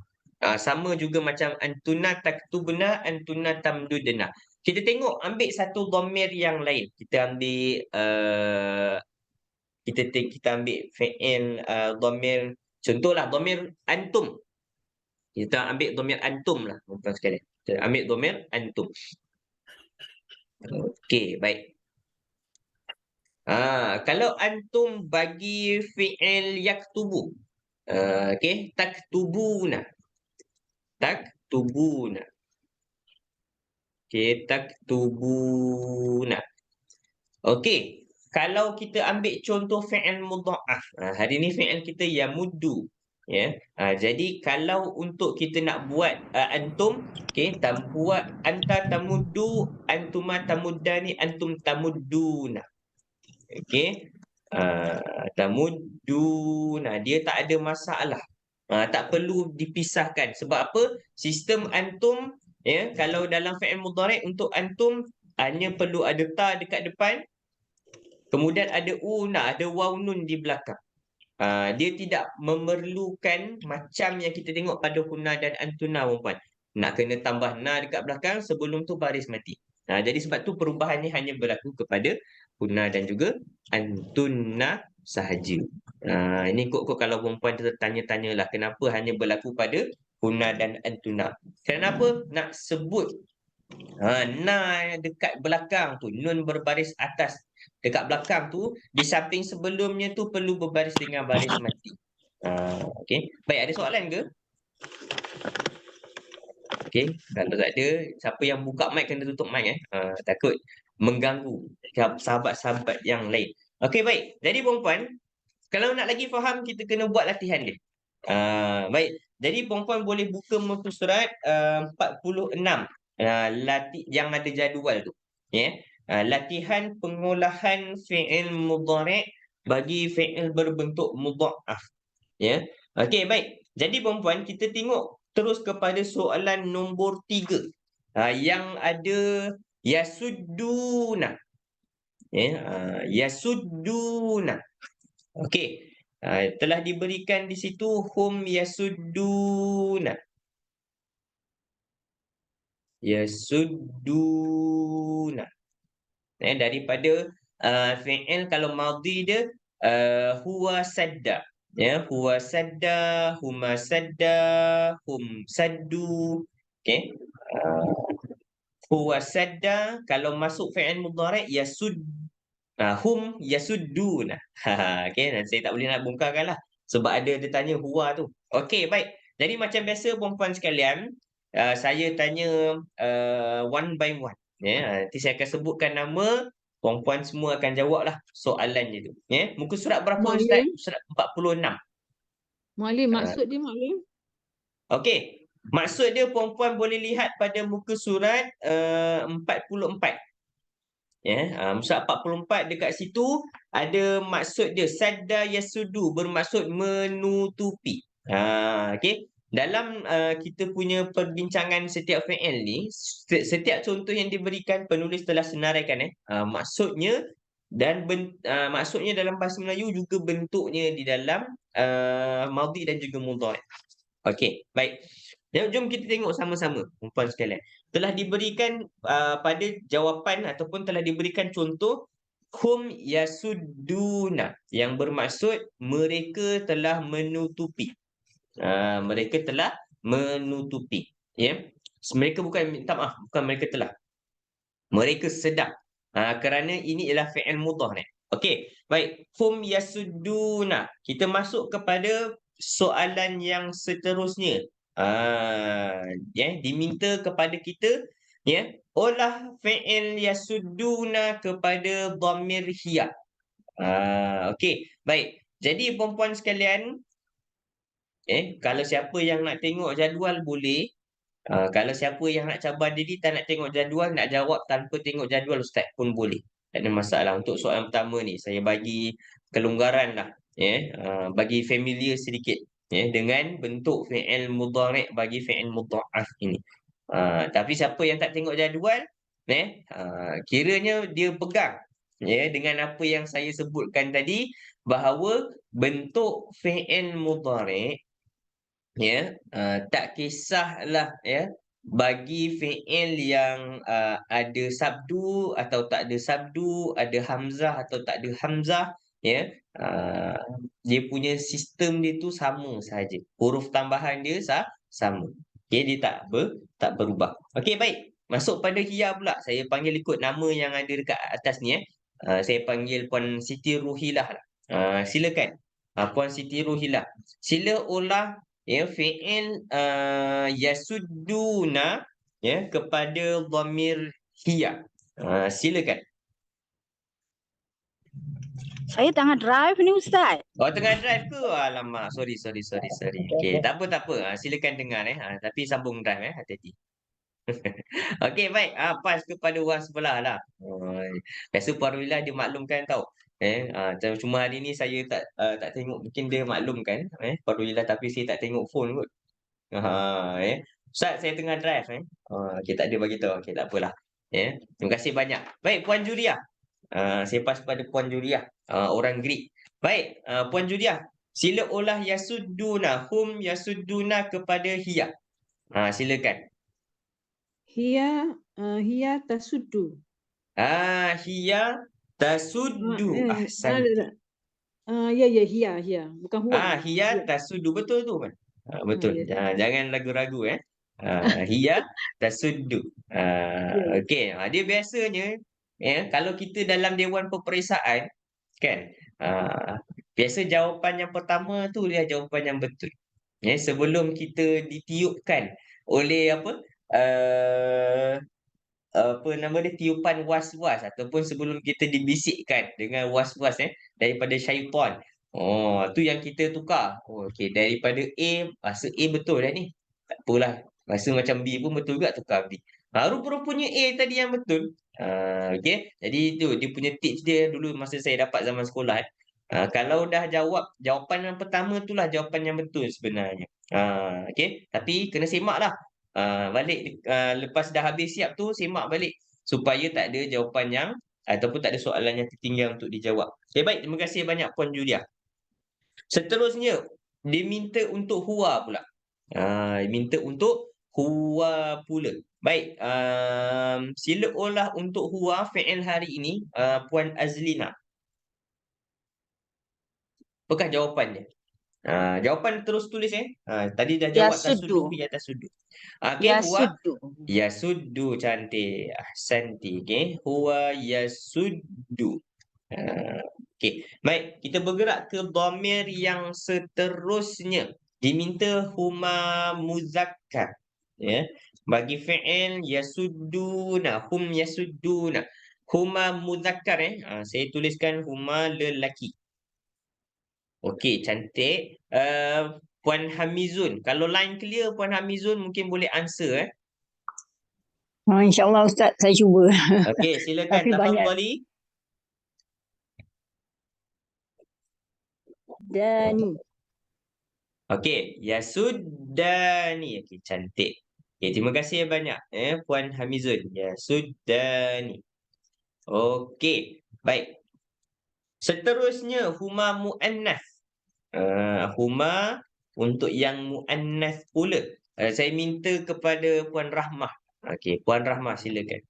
Sama juga macam antuna taktubna, antuna tamdudna. Kita tengok ambil satu dhamir yang lain. Kita ambil kita ambil fi'il dhamir, contohlah dhamir antum. Kita ambil dhamir antum lah tuan-tuan sekalian. Kita ambil dhamir antum. Okey, baik. Kalau antum bagi fi'il yaktubu. Okey, taktubuna. Taktubuna. Okey, taktubuna. Okey, kalau kita ambil contoh fi'il mudha'af. Hari ni fi'il kita yamuddu. Ya. Jadi kalau untuk kita nak buat antum, okey, buat anta tamuddu, antuma tamuddani, antum tamudduna. Okey. Tamudduna. Dia tak ada masalah. Tak perlu dipisahkan. Sebab apa? Sistem antum ya, kalau dalam fi'il mudhari' untuk antum hanya perlu ada ta dekat depan, kemudian ada ada waw nun di belakang. Dia tidak memerlukan macam yang kita tengok pada hunna dan antuna puan. Nak kena tambah na dekat belakang, sebelum tu baris mati. Jadi sebab tu perubahan ni hanya berlaku kepada hunna dan juga antuna sahaja. Ini kok kalau perempuan tertanya-tanyalah kenapa hanya berlaku pada hunna dan antuna. Kenapa? Nak sebut na dekat belakang tu, nun berbaris atas dekat belakang tu, di samping sebelumnya tu perlu berbaris dengan baris mati. Okey. Baik, ada soalan ke? Okey, kalau tak ada, siapa yang buka mic kena tutup mic takut mengganggu sahabat-sahabat yang lain. Okey, baik. Jadi perempuan, kalau nak lagi faham kita kena buat latihan dia. Baik. Jadi perempuan boleh buka muka surat 46 yang ada jadual tu. Ya. latihan pengolahan fi'il mudhari' bagi fi'il berbentuk mudha'af. Ya. Okey, baik. Jadi perempuan, kita tengok terus kepada soalan nombor 3. Yang ada yasudduna. Ya, yasudduna. Okey. Telah diberikan di situ hum yasudduna. Yasudduna. Daripada fi'il kalau madhi dia huwa sadda. Ya, huwa sadda, huma sadda, hum saddu. Okey. Huwa sadda kalau masuk fi'il mudhari' hum yasudduna. Okey, saya tak boleh nak bongkarkanlah sebab dia tanya huwa tu. Okey, baik. Jadi macam biasa perempuan sekalian, saya tanya one by one. Ya, nanti saya akan sebutkan nama, perempuan semua akan jawablah soalannya tu. Ya, muka surat berapa Ustaz? Maklim, Surat 46. Maklim, Ah. maksud dia Maklim? Okey. Maksud dia perempuan boleh lihat pada muka surat 44. Ya, surat 44 dekat situ ada maksud dia sadda yasudu, bermaksud menutupi. Okey. Dalam kita punya perbincangan setiap fi'il ni, setiap contoh yang diberikan penulis telah senaraikan maksudnya dan maksudnya dalam bahasa Melayu juga bentuknya di dalam madhi dan juga mudhari'. Okey, baik. Jom kita tengok sama-sama perempuan sekalian. Telah diberikan pada jawapan ataupun telah diberikan contoh hum yasudduna yang bermaksud mereka telah menutupi. Mereka telah menutupi. Ya. Mereka minta maaf, bukan mereka telah. Mereka sedang. Kerana ini ialah fi'il mudhari'. Okey, baik. Hum yasudduna. Kita masuk kepada soalan yang seterusnya. Diminta kepada kita olah fi'il yasudduna kepada dhamir hiya. Okey, baik. Jadi perempuan sekalian, kalau siapa yang nak tengok jadual boleh. Kalau siapa yang nak cabar diri tak nak tengok jadual, nak jawab tanpa tengok jadual Ustaz pun boleh. Tak ada masalah. Untuk soalan pertama ni saya bagi kelonggaran lah, bagi familiar sedikit dengan bentuk fi'il mudhari' bagi fi'il mudha'af ini. Tapi siapa yang tak tengok jadual, kiranya dia pegang dengan apa yang saya sebutkan tadi, bahawa bentuk fi'il mudhari' tak kisahlah bagi fi'il yang ada sabdu atau tak ada sabdu, ada hamzah atau tak ada hamzah, dia punya sistem dia tu sama sahaja. Huruf tambahan dia sama. Dia tak berubah. Okey, baik. Masuk pada hiya pula. Saya panggil ikut nama yang ada dekat atas ni. Saya panggil Puan Siti Ruhilah lah. Silakan. Puan Siti Ruhilah. Sila olah fi'il yasudduna kepada dhamir hiya. Silakan. Saya tengah drive ni Ustaz. Tengah drive ke? Alamak, sorry. Okey, tak apa. Silakan dengar tapi sambung drive hati-hati. Okey, baik. Pas kepada orang sebelah lah. Biasa Puan Ruhilah dia maklumkan tau. Cuma hari ni saya tak tengok, mungkin dia maklumkan Puan Ruhilah, tapi saya tak tengok phone kot. Ustaz, saya tengah drive okey, tak ada bagi tahu. Okey, tak apalah. Terima kasih banyak. Baik, Puan Juriah. Saya pas pada Puan Juriah, orang Greek. Baik, Puan Juriah, sila olah yasudduna, hum yasudduna kepada hiya. Silakan. Hiya tasuddu. Hiya tasuddu. Ahsan. Hiya. Bukan huwa. Hiya tasuddu, betul tu kan? Betul. Ya. Jangan ragu-ragu hiya tasuddu. Okey, dia biasanya kalau kita dalam dewan peperiksaan kan, biasa jawapan yang pertama tu dia jawapan yang betul. Sebelum kita ditiupkan oleh tiupan was-was, ataupun sebelum kita dibisikkan dengan was-was daripada syaitan. Tu yang kita tukar. Okey, daripada A, rasa A betul dah ni. Tak apalah. Rasa macam B pun betul juga, tukar B. Rupa-rupanya A tadi yang betul. Okey. Jadi tu dia punya tips dia dulu masa saya dapat zaman sekolah. Kalau dah jawab jawapan yang pertama itulah jawapan yang betul sebenarnya. Okey. Tapi kena semaklah. Balik lepas dah habis siap tu semak balik supaya tak ada jawapan yang ataupun tak ada soalan yang tertinggal untuk dijawab. Okey, baik. Terima kasih banyak Puan Julia. Seterusnya, diminta untuk hua pula. Minta untuk hua pula. Baik, sila olah untuk hua fi'il hari ini, Puan Azlina. Apakah jawapannya? Jawapan terus tulis tadi dah jawab Yasuddu. tasuddu ya tasuddu. Okey, hua Yasuddu. yasuddu, cantik. Ahsanti. Okey, huwa yasuddu. Okey, baik, kita bergerak ke dhamir yang seterusnya. Diminta huma muzakkar. Ya. Bagi fi'il yasudduna, hum yasudduna. Huma muzakkar saya tuliskan huma lelaki. Okey, cantik. Puan Hamizun, kalau line clear Puan Hamizun mungkin boleh answer InsyaAllah Ustaz, saya cuba. Okey, silakan Tapi banyak. tafadhali. Dani. Okey, yasuddani. Okey, cantik. Okey, terima kasih banyak Puan Hamizun. Yasuddani. Okey, baik. Seterusnya huma muannas. Huma untuk yang muannas pula. Saya minta kepada Puan Rahmah. Okey, Puan Rahmah silakan.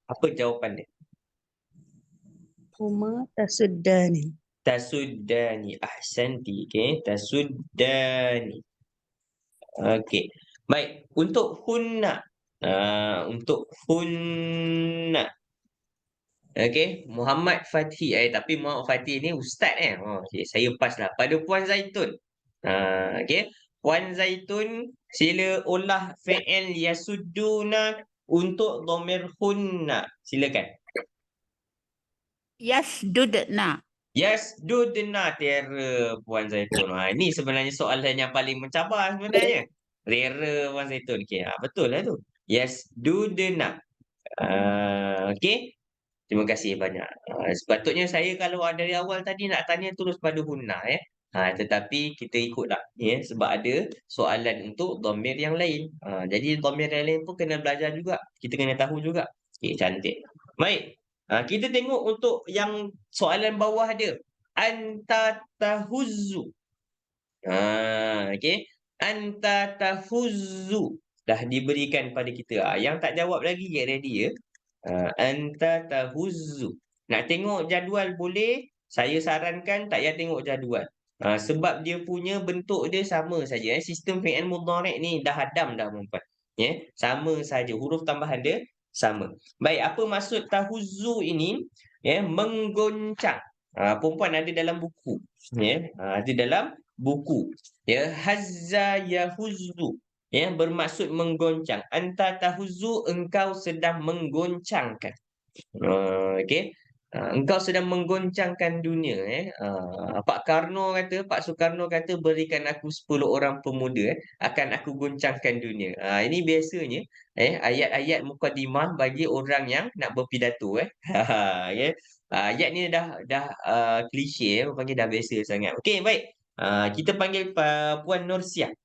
Apa jawapan dia? Huma tasuddani. Tasuddani. Ahsanti. Okey, tasuddani. Okey. Baik, untuk hunna. Untuk hunna. Okey, Muhammad Fatih. Tapi Muhammad Fatih ni ustaz okey, saya pas lah. Pada Puan Zaitun. Okey. Puan Zaitun, sila olah fi'il yasudduna untuk dhamir hunna. Silakan. Yasdudna. Yasdudna, terror Puan Zaitun. Ini sebenarnya soalan yang paling mencabar sebenarnya. Rera Puan Zaitun. Okey, betul lah tu. Yasdudna. Okey. Terima kasih banyak. Sepatutnya saya kalau dari awal tadi nak tanya terus pada hunna tetapi kita ikutlah sebab ada soalan untuk dhamir yang lain. Jadi dhamir yang lain pun kena belajar juga. Kita kena tahu juga. Okey, cantik. Baik. Kita tengok untuk yang soalan bawah dia. Anta tahuzzu. Okey. Anta tahuzzu. Dah diberikan pada kita. Yang tak jawab lagi get ready ya. Anta tahuzzu. Nak tengok jadual boleh. Saya sarankan tak payah tengok jadual. Sebab dia punya bentuk dia sama saja. Sistem fi'il mudhari' ni dah hadam dah perempuan. Sama saja. Huruf tambahan dia sama. Baik, apa maksud tahuzzu ini? Menggoncang. Perempuan ada dalam buku. Ada dalam buku. Hazza yahuzzu. Bermaksud menggoncang. Anta tahuzzu, engkau sedang menggoncangkan. Okey. Engkau sedang menggoncangkan dunia. Pak Soekarno kata berikan aku 10 orang pemuda akan aku goncangkan dunia. Ini biasanya ayat-ayat mukadimah bagi orang yang nak berpidato okay. Ayat ni dah klise panggil dah biasa sangat. Okey, baik. Kita panggil Puan Nursiah.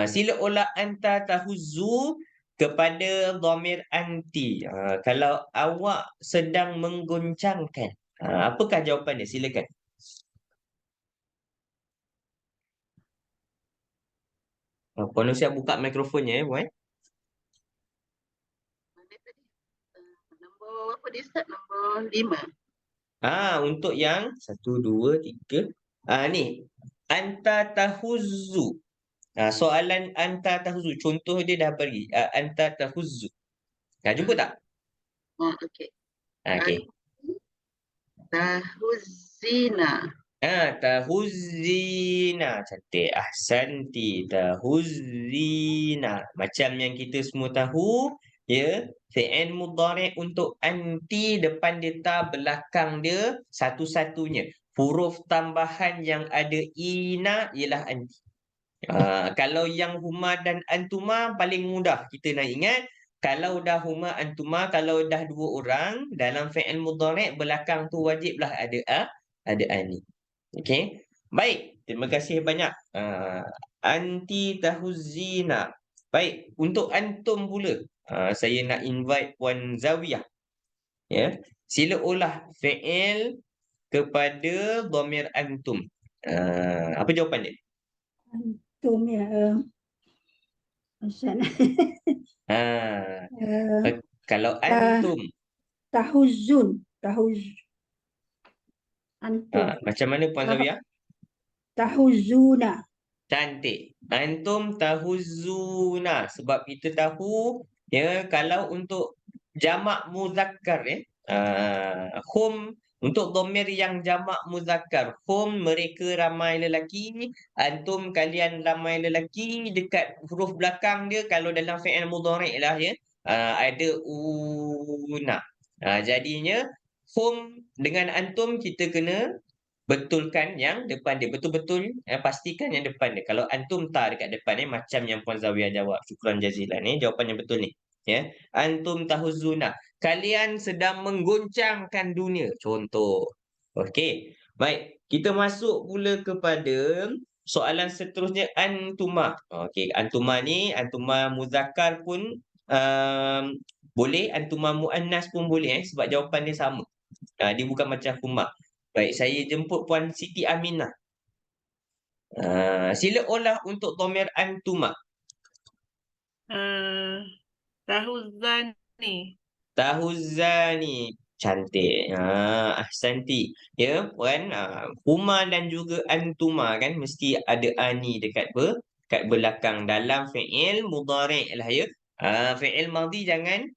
Sila olah anta tahuzzu kepada dhamir anti. Kalau awak sedang menggoncangkan. Apakah jawapannya? Silakan. Puan Nursiah buka mikrofonnya Puan. Nombor apa dia Ustaz? Nombor 5. Untuk yang 1, 2, 3. Ni. Anta tahuzzu. Soalan anta tahuzzu. Contoh dia dah bagi. Anta tahuzzu. Jumpa tak? Okey. Okey. Tahuzzina. Tahuzzina. Cantik. Ahsanti. Tahuzzina. Macam yang kita semua tahu. Fi'il mudhari' untuk anti depan dia ta, belakang dia satu-satunya. Huruf tambahan yang ada ina ialah anti. Kalau yang huma dan antuma paling mudah kita nak ingat. Kalau dah huma antuma, kalau dah dua orang dalam fi'il mudhari' belakang tu wajiblah ada ani. Okey. Baik, terima kasih banyak. Anti tahuzina. Baik, untuk antum pula. Saya nak invite Puan Zawiyah. Ya. Sila olah fi'il kepada dhamir antum. Apa jawapan dia? Antum ya. Macam Ah, mana? kalau antum, Tahuzun. Antum. macam mana Puan Zawiyah? Tahuzuna. Cantik. Antum tahuzuna. Sebab kita tahu, ya, kalau untuk jamak muzakkar, hum, untuk dhamir yang jamak muzakkar, hum mereka ramai lelaki, antum kalian ramai lelaki, dekat huruf belakang dia kalau dalam fi'il mudhari' lah, ya, ada una. Jadinya hum dengan antum kita kena betulkan yang depan dia. Betul-betul pastikan yang depan dia. Kalau antum ta dekat depan ni, macam yang Puan Zawiyah jawab. Syukran jazilan. Ni jawapan yang betul ni. Ya. Antum tahuzuna. Kalian sedang menggoncangkan dunia. Contoh. Okey. Baik. Kita masuk pula kepada soalan seterusnya. Antuma. Okey. Antuma ni, antuma muzakkar pun boleh. Antuma muannas pun boleh. Sebab jawapan dia sama. Dia bukan macam huma. Baik, saya jemput Puan Siti Aminah. Sila olah untuk dhamir antuma. Tahuzani. Tahuzani. Cantik. Ahsanti. Ya, Puan. Huma dan juga antuma kan mesti ada ani dekat belakang dalam fi'il mudhari' lah, ya. Fi'il madhi jangan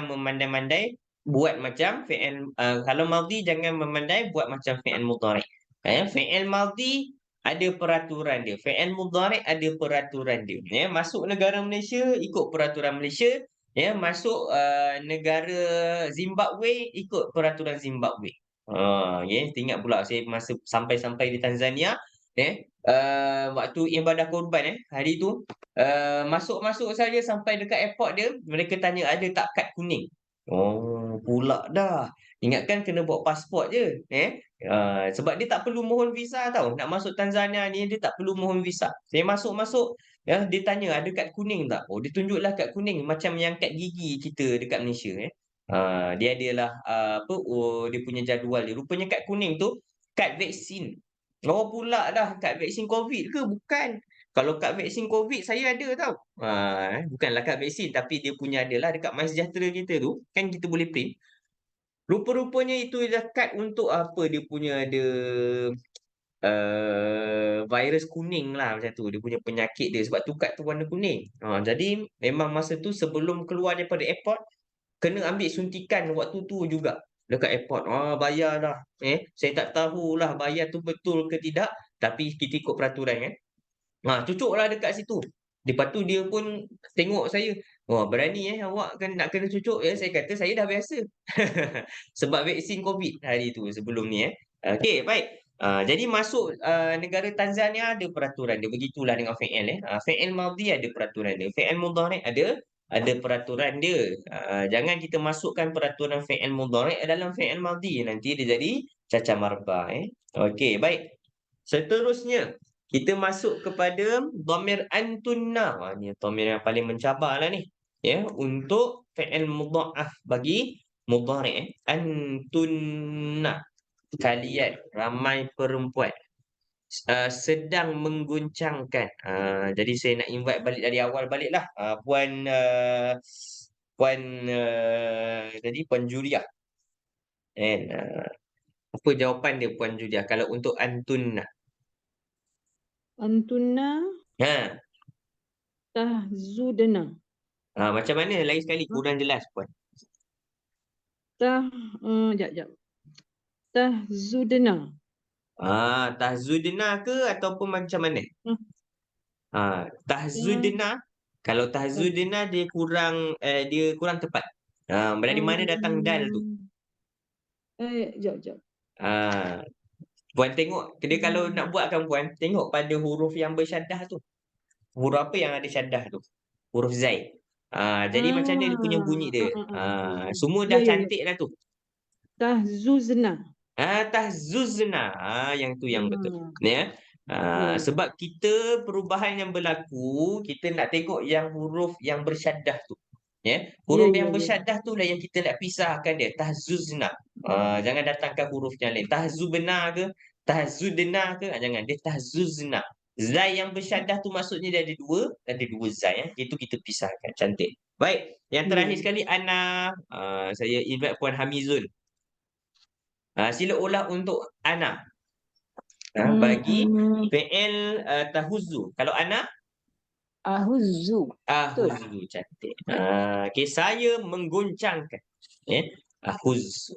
memandai-mandai buat macam fi'il, kalau madhi jangan memandai buat macam fi'il mudhari'. Fi'il madhi ada peraturan dia. Fi'il mudhari' ada peraturan dia. Ya, masuk negara Malaysia ikut peraturan Malaysia. Ya, masuk negara Zimbabwe ikut peraturan Zimbabwe. Ya, ingat pula saya masa sampai di Tanzania, waktu ibadah korban hari tu, masuk saja sampai dekat airport dia, mereka tanya ada tak kad kuning. Oh, pula dah. Ingatkan kena bawa pasport je, sebab dia tak perlu mohon visa tau. Nak masuk Tanzania ni dia tak perlu mohon visa. Saya masuk, ya, dia tanya ada kad kuning tak? Oh, dia tunjuklah kad kuning macam yang kad gigi kita dekat Malaysia, dia adalah dia punya jadual dia. Rupanya kad kuning tu kad vaksin. Oh, pula dah kad vaksin COVID ke? Bukan. Kalau kad vaksin COVID saya ada tau. Bukanlah kad vaksin tapi dia punya adalah dekat MySejahtera kita tu, kan kita boleh print. Rupa-rupanya itu adalah kad untuk apa, dia punya ada virus kuning lah macam tu. Dia punya penyakit dia sebab tu kad tu warna kuning. Jadi memang masa tu sebelum keluar daripada airport kena ambil suntikan waktu tu juga dekat airport. Bayar dah. Saya tak tahulah bayar tu betul ke tidak, tapi kita ikut peraturan kan. Cucuklah dekat situ. Lepas tu dia pun tengok saya. Berani awak kan nak kena cucuk. Saya kata saya dah biasa. Sebab vaksin COVID hari tu sebelum ni. Okey, baik. Jadi masuk negara Tanzania ada peraturan dia. Begitulah dengan fi'il. Fi'il madhi ada peraturan dia. Fi'il mudhari' ada peraturan dia. Jangan kita masukkan peraturan fi'il mudhari' dalam fi'il madhi. Nanti dia jadi cacah marbah. Okey, baik. Seterusnya, kita masuk kepada dhamir antunna. Ni dhamir yang paling mencabarlah ni. Ya, untuk fi'il mudha'af bagi mudhari'. Antunna. Kalian ramai perempuan sedang menggoncangkan. Jadi saya nak invite balik dari awal baliklah. Puan Juriah. Apa jawapan dia Puan Juriah kalau untuk antunna? Antunna tahzudna. Macam mana? Lain sekali kurang jelas Puan. Jap. Tahzudna. Tahzudna ke ataupun macam mana? Tahzudna. Kalau tahzudna dia kurang tepat. Dari mana datang dal tu? Jap. Puan tengok, dia kalau nak buatkan Puan, tengok pada huruf yang bersyaddah tu. huruf apa yang ada syaddah tu? Huruf zai. Jadi macam mana dia punya bunyi dia? Semua dah Ya, ya, ya. cantik dah tu. Tahzuzna. Tahzuzna. Yang tu yang betul. Ya. Ya. Sebab kita perubahan yang berlaku, kita nak tengok yang huruf yang bersyaddah tu. Ya. Huruf Ya, yang ya, ya. bersyaddah tu lah yang kita nak pisahkan dia. Tahzuzna. Jangan datangkan huruf yang lain. Tahzubna ke? Tahzudna ke? Jangan. Dia tahzuzna. Zai yang bersyaddah tu maksudnya dia ada dua zai. Itu kita pisahkan. Cantik. Baik. Yang terakhir Ya. sekali Ana. Saya invite Puan Hamizul. Sila ulang untuk Ana. Bagi fi'il tahuzzu. Kalau Ana? Ahuzzu. Betul. Ahuzzu. Cantik. Okey, saya menggoncangkan. Ahuzzu.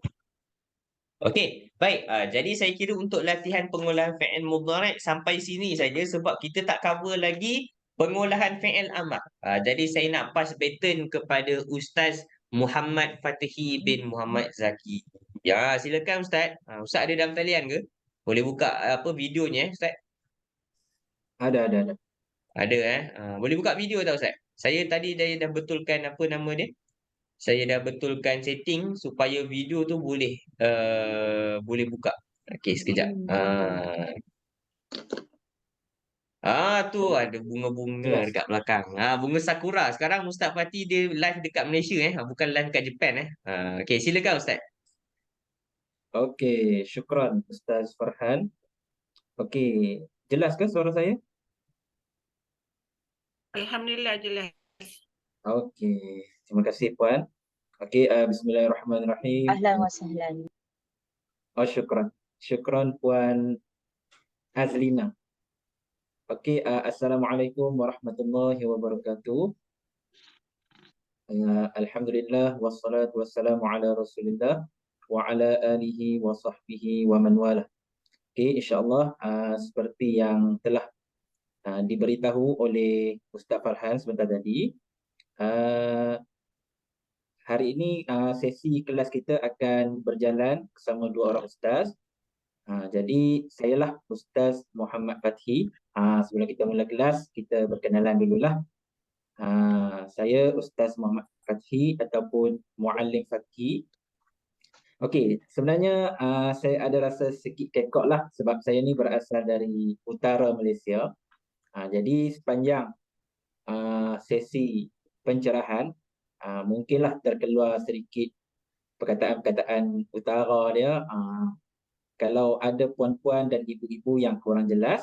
Okey, baik. Jadi saya kira untuk latihan pengolahan fi'il mudhari' sampai sini saja sebab kita tak cover lagi pengolahan fi'il amar. Jadi saya nak pass baton kepada Ustaz Muhammad Fatihi bin Muhammad Zaki. Ya, silakan Ustaz. Ustaz ada dalam talian ke? Boleh buka videonya Ustaz? Ada. Ada boleh buka video tak Ustaz? Saya tadi dah betulkan apa nama dia? Saya dah betulkan setting supaya video tu boleh buka. Okey, sekejap. Tu ada bunga-bunga Jelas. dekat belakang. Bunga sakura. Sekarang Ustaz Fatih dia live dekat Malaysia bukan live dekat Japan Okey, silakan Ustaz. Okey, syukran Ustaz Farhan. Okey, jelas ke suara saya? Alhamdulillah jelas. Okey, terima kasih Puan. Okey, bismillahirrahmanirrahim. Ahlan wa sahlan. Syukran. Syukran Puan Azlina. Okey, assalamualaikum warahmatullahi wabarakatuh. Alhamdulillah wassalatu wassalamu ala Rasulillah wa ala alihi wa sahbihi wa man wala. Okey, insya-Allah seperti yang telah diberitahu oleh Ustaz Farhan sebentar tadi, hari ini sesi kelas kita akan berjalan bersama dua orang ustaz. Jadi sayalah Ustaz Muhammad Fathi. Sebelum kita mula kelas, kita berkenalan dululah. Saya Ustaz Muhammad Fathi ataupun Muallim Fathi. Okey, sebenarnya saya ada rasa sikit kekok lah sebab saya ni berasal dari utara Malaysia. Jadi sepanjang sesi pencerahan, mungkinlah terkeluar sedikit perkataan-perkataan utara dia. Kalau ada puan-puan dan ibu-ibu yang kurang jelas,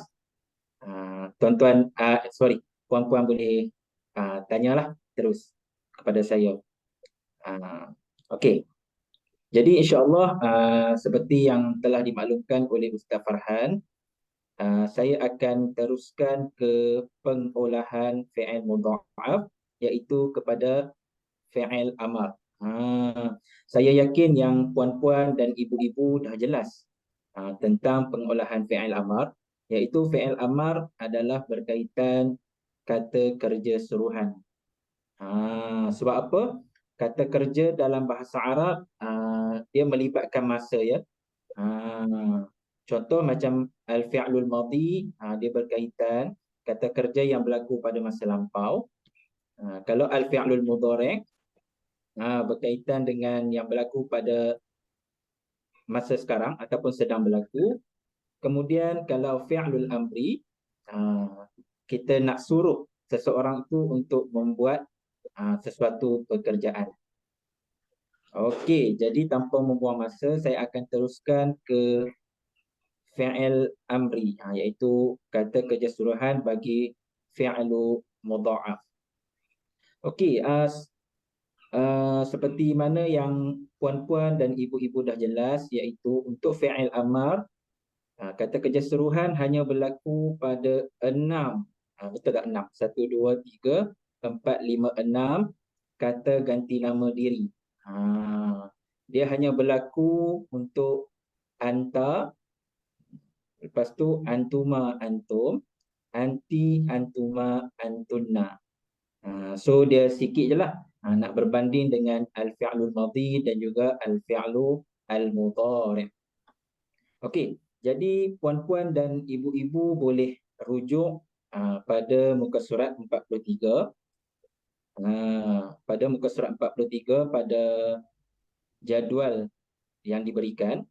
puan-puan boleh tanyalah terus kepada saya. Okey. Jadi insya-Allah seperti yang telah dimaklumkan oleh Ustaz Farhan, saya akan teruskan ke pengolahan fi'il mudha'af iaitu kepada fi'il amar. Saya yakin yang puan-puan dan ibu-ibu dah jelas tentang pengolahan fi'il amar, iaitu fi'il amar adalah berkaitan kata kerja suruhan. Sebab apa? Kata kerja dalam bahasa Arab dia melibatkan masa ya. Contoh macam al-fi'lul madhi, dia berkaitan kata kerja yang berlaku pada masa lampau. Kalau al-fi'lul mudhari' berkaitan dengan yang berlaku pada masa sekarang ataupun sedang berlaku. Kemudian kalau fi'lul amri, kita nak suruh seseorang itu untuk membuat sesuatu pekerjaan. Okey, jadi tanpa membuang masa, saya akan teruskan ke fi'il amri, iaitu kata kerja suruhan bagi fi'lu mudha'af. Okey, seperti mana yang puan-puan dan ibu-ibu dah jelas, iaitu untuk fi'il amar, kata kerja suruhan hanya berlaku pada 6, betul tak 6? 1, 2, 3, 4, 5, 6 kata ganti nama diri. Dia hanya berlaku untuk anta, lepas tu antuma antum, anti antuma antunna. So dia sikit je lah nak berbanding dengan al-fi'lul madhi dan juga al-fi'lu al-mudhari'. Okey, jadi puan-puan dan ibu-ibu boleh rujuk pada muka surat 43. Pada muka surat 43 pada jadual yang diberikan.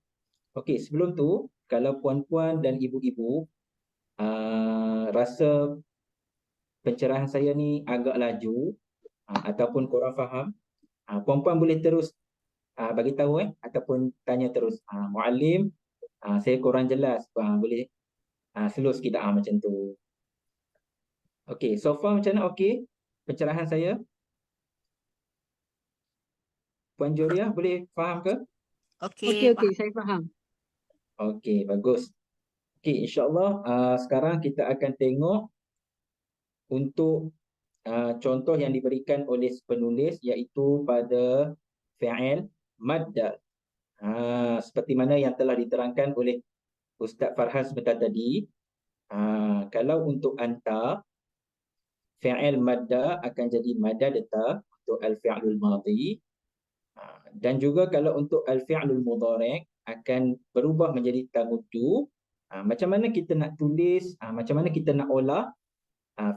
Okey, sebelum tu kalau puan-puan dan ibu-ibu rasa pencerahan saya ni agak laju ataupun korang faham, puan-puan boleh terus bagi tahu ataupun tanya terus, Muallim, saya kurang jelas, boleh slow sikit macam tu. Okey, so far macam mana? Okey pencerahan saya? Puan Joria boleh faham ke? Okey, saya faham. Okey, bagus. Okey, insya-Allah sekarang kita akan tengok untuk contoh yang diberikan oleh penulis iaitu pada fi'il madda. Seperti mana yang telah diterangkan oleh Ustaz Farhan sebentar tadi. Kalau untuk anta, fi'il madda akan jadi madadta untuk al-fi'lul madhi. Dan juga kalau untuk al-fi'lul mudhari' akan berubah menjadi tamuddu. Macam mana kita nak tulis, macam mana kita nak olah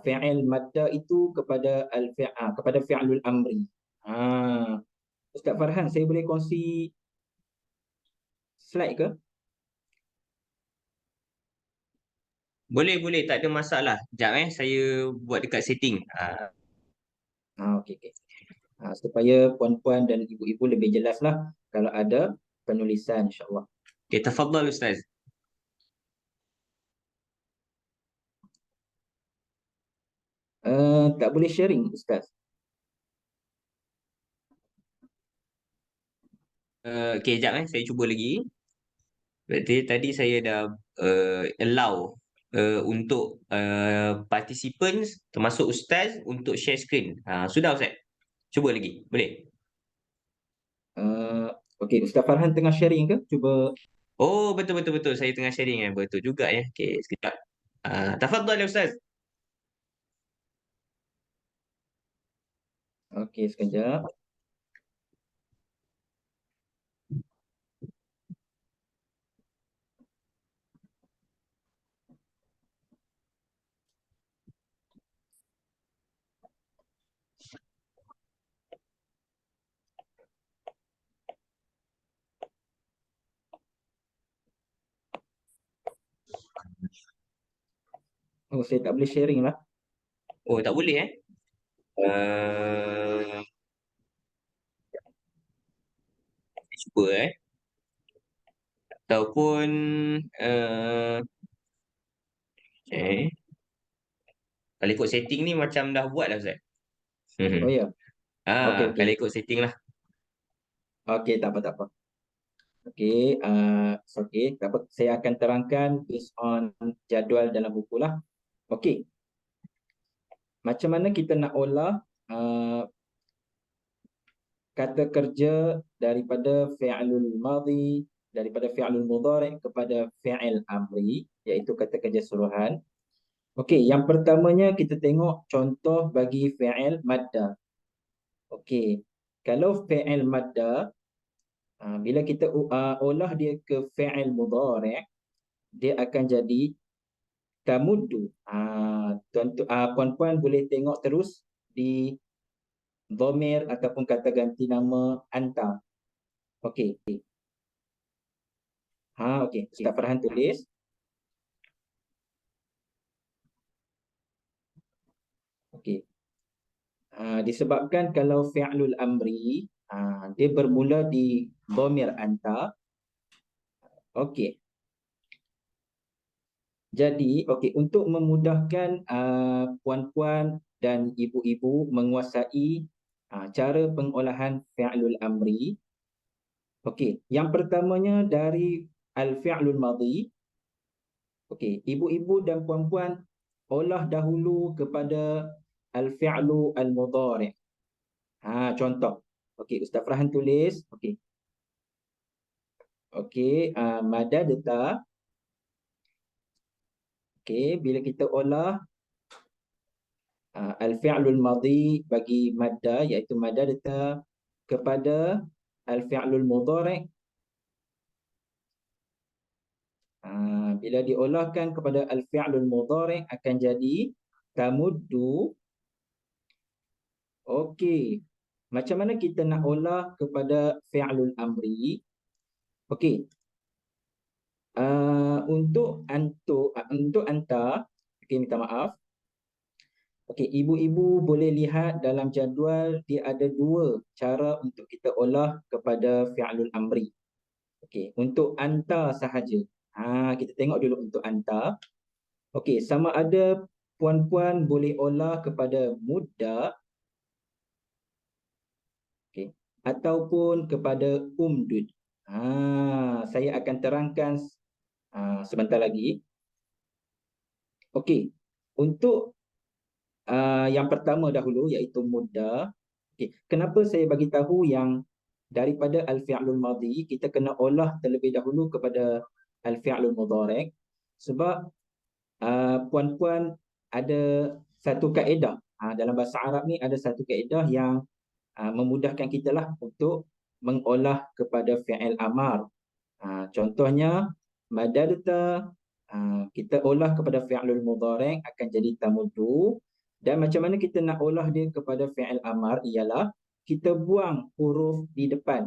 fi'il madda itu kepada kepada fi'lul amri. Ustaz Farhan, saya boleh kongsi slide ke? Boleh, tak ada masalah. Sekejap saya buat dekat setting. Okey. Supaya puan-puan dan ibu-ibu lebih jelaslah kalau ada penulisan, insya-Allah. Okey, tafadhal Ustaz. Tak boleh sharing, Ustaz. Okey, sekejap saya cuba lagi. Berarti tadi saya dah allow untuk participants termasuk Ustaz untuk share screen. Sudah Ustaz? Cuba lagi, boleh? Okey, Ustaz Farhan tengah sharing ke? Cuba. Oh, betul. Saya tengah sharing betul juga ya. Okey, sekejap. Tafadhal ya Ustaz. Okey, sekejap. Oh, saya tak boleh sharing lah. Oh, tak boleh cuba ataupun okay. Kalau ikut setting ni macam dah buat dah Ustaz. Oh ya. Okey. Kalau ikut setting lah. Okey, tak apa. Okey, tak apa. Saya akan terangkan based on jadual dalam buku lah. Okey. Macam mana kita nak olah kata kerja daripada fi'lul madhi, daripada fi'lul mudhari' kepada fi'il amri, iaitu kata kerja suruhan. Okey, yang pertamanya kita tengok contoh bagi fi'il madda. Okey, kalau fi'il madda, bila kita olah dia ke fi'il mudhari', dia akan jadi tamuddu. Puan-puan boleh tengok terus di dhamir ataupun kata ganti nama anta. Okey. Okey. Ustaz Farhan tulis. Okey. Disebabkan kalau fi'lul amri, dia bermula di dhamir anta. Okey. Jadi, untuk memudahkan puan-puan dan ibu-ibu menguasai cara pengolahan fi'lul amri. Okey, yang pertamanya dari al-fi'lul madhi. Okey, ibu-ibu dan puan-puan olah dahulu kepada al-fi'lu al-mudhari'. Contoh. Okey, Ustaz Farhan tulis. Okey, madadta. Okey, bila kita olah al-fi'lul madhi bagi madda, iaitu madadta kepada al-fi'lul mudhari'. Bila diolahkan kepada al-fi'lul mudhari' akan jadi tamuddu. Okey. Macam mana kita nak olah kepada fi'lul amri? Okey. Untuk anta, okey, minta maaf. Okey, ibu-ibu boleh lihat dalam jadual dia ada dua cara untuk kita olah kepada fi'lul amri. Okey, untuk anta sahaja. Kita tengok dulu untuk anta. Okey, sama ada puan-puan boleh olah kepada mudda, okey, ataupun kepada umdud. Saya akan terangkan sebentar lagi. Okey, untuk yang pertama dahulu iaitu mudda. Okey, kenapa saya bagi tahu yang daripada al-fi'lul madhi kita kena olah terlebih dahulu kepada al-fi'lul mudhari'? Sebab puan-puan ada satu kaedah. Dalam bahasa Arab ni ada satu kaedah yang memudahkan kita lah untuk mengolah kepada fi'il amar. Contohnya madadta, kita olah kepada fi'lul mudhari' akan jadi tamuddu. Dan macam mana kita nak olah dia kepada fi'il amar ialah kita buang huruf di depan.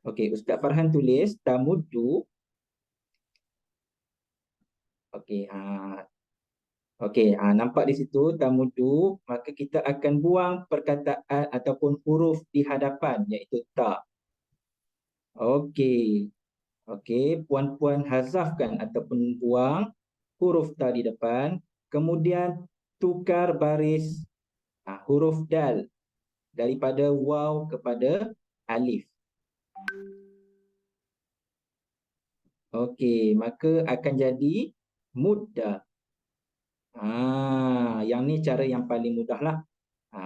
Okey, Ustaz Farhan tulis tamuddu. Okey, nampak di situ tamuddu, maka kita akan buang perkataan ataupun huruf di hadapan iaitu ta. Okey. Okey, puan-puan hazafkan ataupun buang huruf ta di depan, kemudian tukar baris huruf dal daripada waw kepada alif. Okey, maka akan jadi mudda. Yang ni cara yang paling mudahlah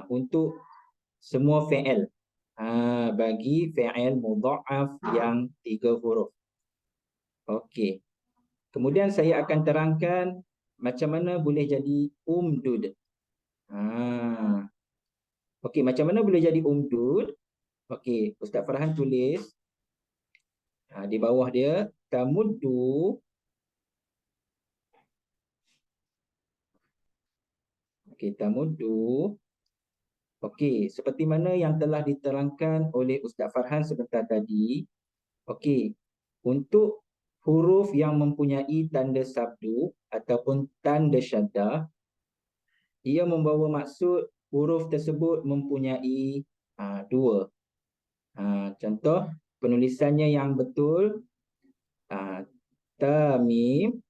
untuk semua fi'il. Bagi fi'il mudha'af yang 3 huruf. Okey. Kemudian saya akan terangkan macam mana boleh jadi umdud. Okey, macam mana boleh jadi umdud? Okey, Ustaz Farhan tulis di bawah dia tamuddu. Okey, tamuddu. Okey, seperti mana yang telah diterangkan oleh Ustaz Farhan sebentar tadi. Okey, untuk huruf yang mempunyai tanda sabdu ataupun tanda syaddah, ia membawa maksud huruf tersebut mempunyai dua. Contoh penulisannya yang betul, ta mim.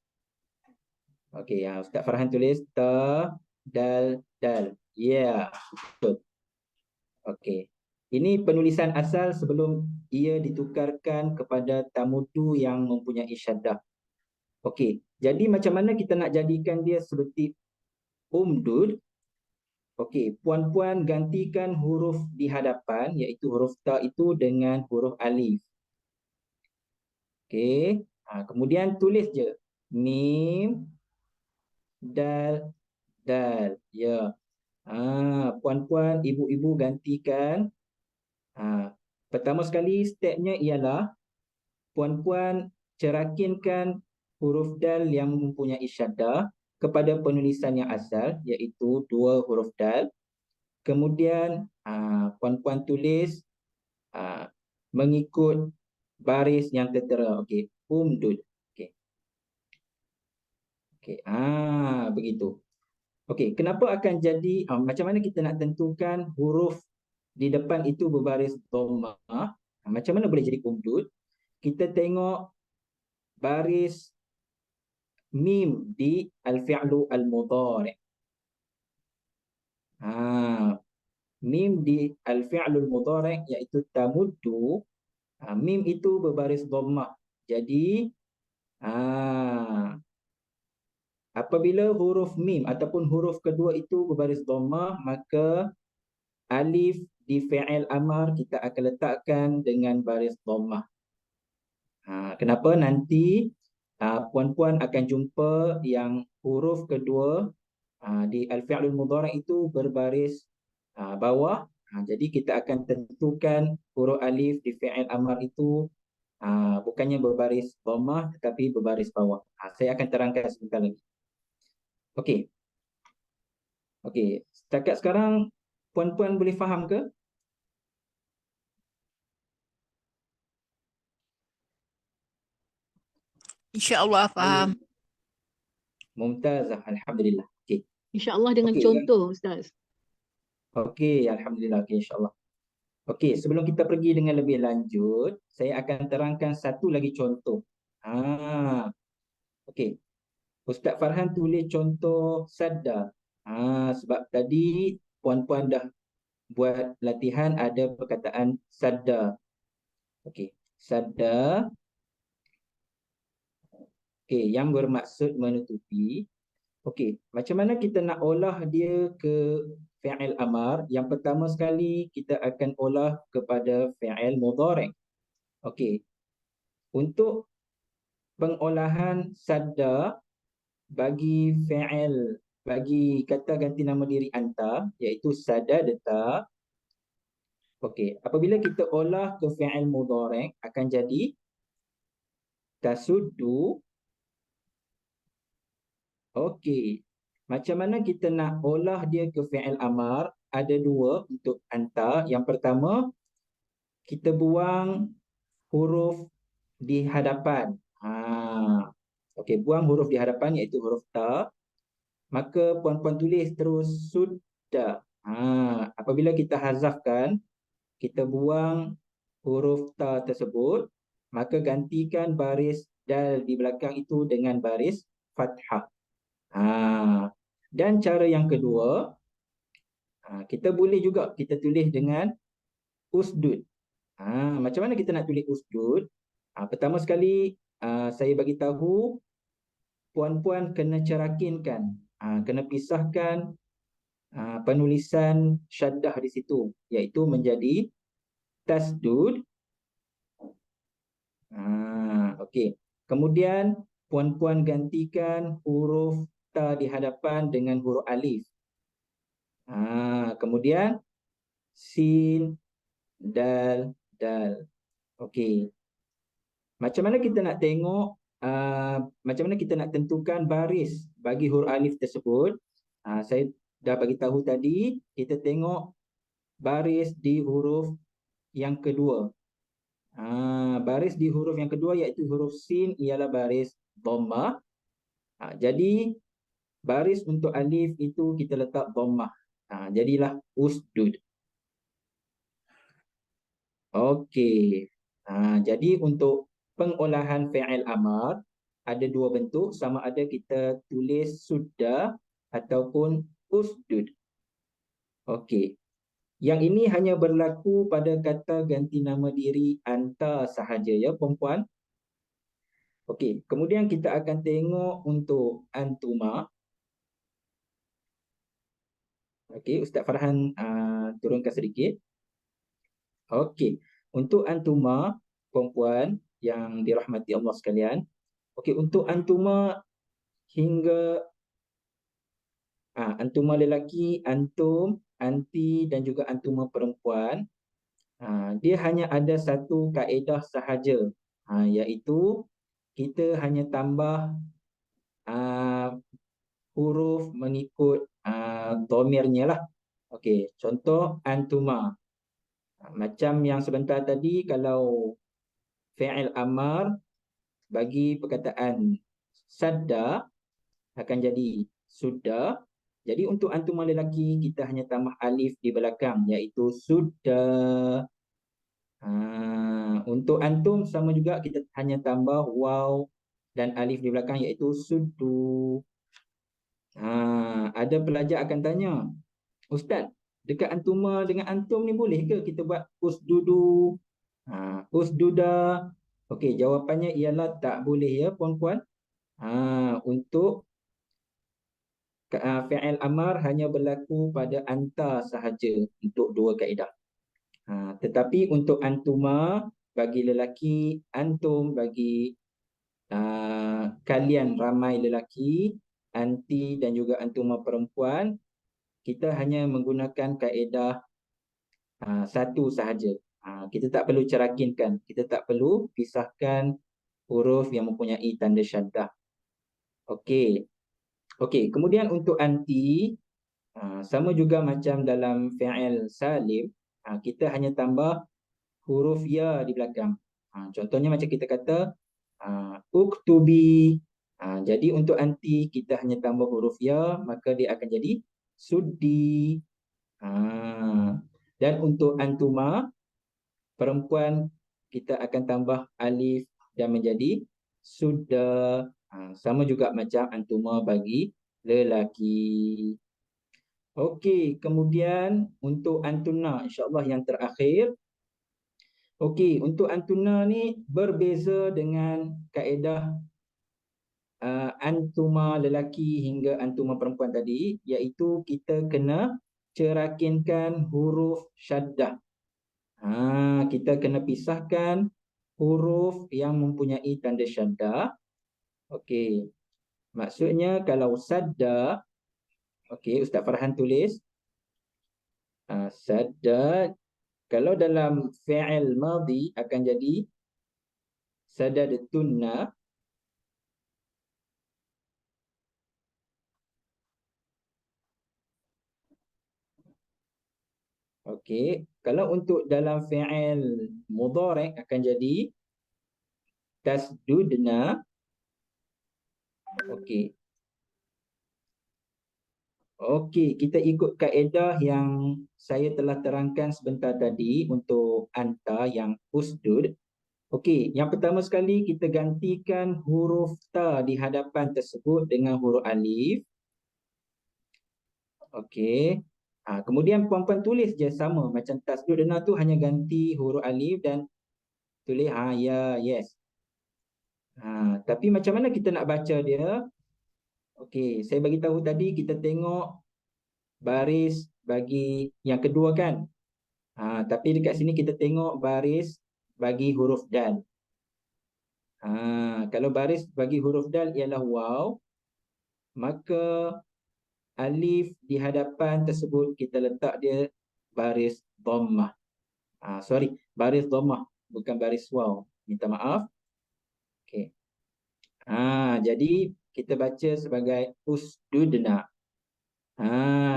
Okey, Ustaz Farhan tulis ta dal dal. Ya, betul. Okey. Ini penulisan asal sebelum ia ditukarkan kepada tamuddu yang mempunyai syaddah. Okey, jadi macam mana kita nak jadikan dia seperti umdud? Okey, puan-puan gantikan huruf di hadapan iaitu huruf ta itu dengan huruf alif. Okey, kemudian tulis je mim dal dal. Ya. Puan-puan, ibu-ibu gantikan. Pertama sekali stepnya ialah puan-puan cerakinkan huruf dal yang mempunyai syaddah kepada penulisan yang asal iaitu 2 huruf dal. Kemudian puan-puan tulis mengikut baris yang tertera. Okey, umdud. Okey. Okey, begitu. Okey, kenapa akan jadi macam mana kita nak tentukan huruf di depan itu berbaris dhammah? Macam mana boleh jadi umdud? Kita tengok baris mim di al-fi'lu al-mudhari'. Mim di al-fi'lu al-mudhari' iaitu tamuddu. Mim itu berbaris dhammah. Jadi apabila huruf mim ataupun huruf kedua itu berbaris dhammah, maka alif di fi'il amar kita akan letakkan dengan baris dhammah. Kenapa? Nanti puan-puan akan jumpa yang huruf kedua di al-fi'lul mudhari' itu berbaris bawah. Jadi kita akan tentukan huruf alif di fi'il amar itu Bukannya berbaris dhammah tetapi berbaris bawah. Saya akan terangkan sebentar lagi. Okey. Okey, setakat sekarang puan-puan boleh faham ke? InsyaAllah faham. Mumtazah, alhamdulillah. Okey. InsyaAllah dengan Okey, contoh Ustaz. Okey, alhamdulillah. Okey, insya-Allah. Okey, sebelum kita pergi dengan lebih lanjut, saya akan terangkan satu lagi contoh. Okey. Ustaz Farhan tulis contoh sadda. Sebab tadi puan-puan dah buat latihan ada perkataan sadda. Okey, sadda. Okey, yang bermaksud menutupi. Okey, macam mana kita nak olah dia ke fi'il amar? Yang pertama sekali kita akan olah kepada fi'il mudhari'. Okey. Untuk pengolahan sadda bagi fi'il, bagi kata ganti nama diri anta, iaitu sadadta. Okey, apabila kita olah ke fi'il mudhari' akan jadi tasuddu. Okey. Macam mana kita nak olah dia ke fi'il amar? Ada dua untuk anta. Yang pertama, kita buang huruf di hadapan. Okey, buang huruf di hadapan iaitu huruf ta. Maka puan-puan tulis terus sudah. Apabila kita hazafkan, kita buang huruf ta tersebut, maka gantikan baris dal di belakang itu dengan baris fathah. Dan cara yang kedua, kita boleh juga kita tulis dengan usdud. Macam mana kita nak tulis usdud? Pertama sekali, saya bagi tahu puan-puan kena cerakinkan, kena pisahkan penulisan syaddah di situ, iaitu menjadi tasdud. Okey. Kemudian puan-puan gantikan huruf ta di hadapan dengan huruf alif. Kemudian sin, dal, dal. Okey. Macam mana kita nak tengok, macam mana kita nak tentukan baris bagi huruf alif tersebut? Saya dah bagi tahu tadi, kita tengok baris di huruf yang kedua. Baris di huruf yang kedua iaitu huruf sin ialah baris dhammah. Jadi baris untuk alif itu kita letak dhammah. Jadilah usdud. Okey. Jadi untuk pengolahan fi'il amar ada dua bentuk, sama ada kita tulis sudah ataupun usdud. Okey. Yang ini hanya berlaku pada kata ganti nama diri anta sahaja ya puan-puan. Okey, kemudian kita akan tengok untuk antuma. Okey, Ustaz Farhan turunkan sedikit. Okey, untuk antuma puan-puan yang dirahmati Allah sekalian. Okey, untuk antuma hingga antuma lelaki, antum, anti dan juga antuma perempuan, dia hanya ada satu kaedah sahaja, iaitu kita hanya tambah huruf mengikut dhamirnya lah. Okey, contoh antuma. Macam yang sebentar tadi, kalau fi'il amar bagi perkataan sadda akan jadi sudah. Jadi untuk antuma lelaki kita hanya tambah alif di belakang iaitu sudah. Untuk antum sama juga, kita hanya tambah waw dan alif di belakang iaitu sudu. Ada pelajar akan tanya, Ustaz, dekat antuma dengan antum ni boleh ke kita buat usdudu, usduda? Okey, jawapannya ialah tak boleh ya puan-puan. Untuk fi'il amar hanya berlaku pada anta sahaja untuk dua kaedah. Tetapi untuk antuma bagi lelaki, antum bagi kalian ramai lelaki, anti dan juga antuma perempuan, kita hanya menggunakan kaedah satu sahaja. Kita tak perlu cerakinkan, kita tak perlu pisahkan huruf yang mempunyai tanda syaddah. Okey. Okey, kemudian untuk anti, sama juga macam dalam fi'il salim, kita hanya tambah huruf ya di belakang. Contohnya macam kita kata uktubi. Jadi untuk anti kita hanya tambah huruf ya, maka dia akan jadi sudi. Dan untuk antuma, perempuan, kita akan tambah alif dan menjadi sudah. Sama juga macam antuma bagi lelaki. Okey, kemudian untuk antuna, insya-Allah yang terakhir. Okey, untuk antuna ni berbeza dengan kaedah antuma lelaki hingga antuma perempuan tadi, iaitu kita kena cerakinkan huruf syaddah. Kita kena pisahkan huruf yang mempunyai tanda syaddah. Okey. Maksudnya kalau sadda, okey, Ustaz Farhan tulis sadda, kalau dalam fi'il madhi akan jadi sadatunna. Okey, kalau untuk dalam fi'il mudhari' akan jadi tasdudna. Okey. Okey, kita ikut kaedah yang saya telah terangkan sebentar tadi untuk anta yang usdud. Okey, yang pertama sekali kita gantikan huruf ta di hadapan tersebut dengan huruf alif. Okey. Kemudian puan-puan tulis je sama macam tasdudna tu, hanya ganti huruf alif dan tulis ya, yes. Tapi macam mana kita nak baca dia? Okey, saya bagi tahu tadi, kita tengok baris bagi yang kedua kan. Tapi dekat sini kita tengok baris bagi huruf dal. Kalau baris bagi huruf dal ialah waw, maka alif di hadapan tersebut kita letak dia baris dhammah. Baris dhammah, bukan baris waw. Minta maaf. Okey. Jadi kita baca sebagai usdudna.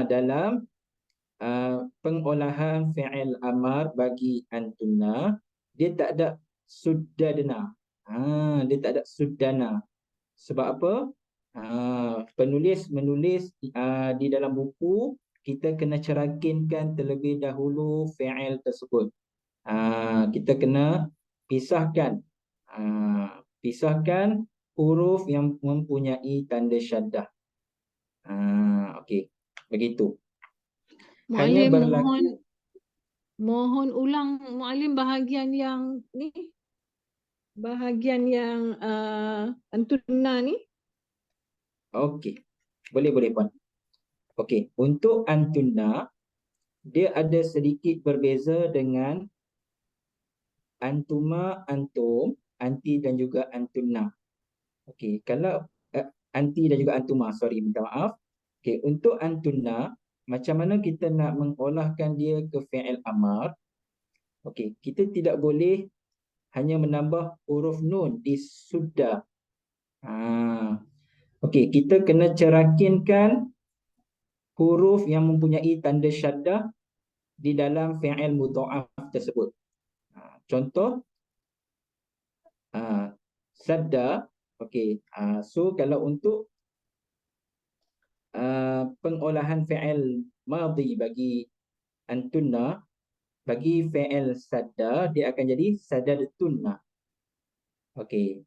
Dalam pengolahan fi'il amar bagi antunna, dia tak ada suddadna. Dia tak ada suddana. Sebab apa? Penulis menulis di dalam buku, kita kena cerakinkan terlebih dahulu fi'il tersebut. Kita kena pisahkan huruf yang mempunyai tanda syaddah. Okey, begitu. Hanya Muallim, berlaku. mohon ulang Muallim bahagian yang ni. Bahagian yang antuna ni. Okey. Boleh puan. Okey, untuk antuna dia ada sedikit berbeza dengan antuma, antum, anti dan juga antuna. Okey, kalau anti dan juga antuma, minta maaf. Okey, untuk antuna, macam mana kita nak mengolahkan dia ke fi'il amar? Okey, kita tidak boleh hanya menambah huruf nun di sudah. Okey, kita kena cerakinkan huruf yang mempunyai tanda syaddah di dalam fi'il mudha'af tersebut. Contoh sadda. Okey, so kalau untuk pengolahan fi'il madhi bagi antunna, bagi fi'il sadda, dia akan jadi sadatunna. Okey.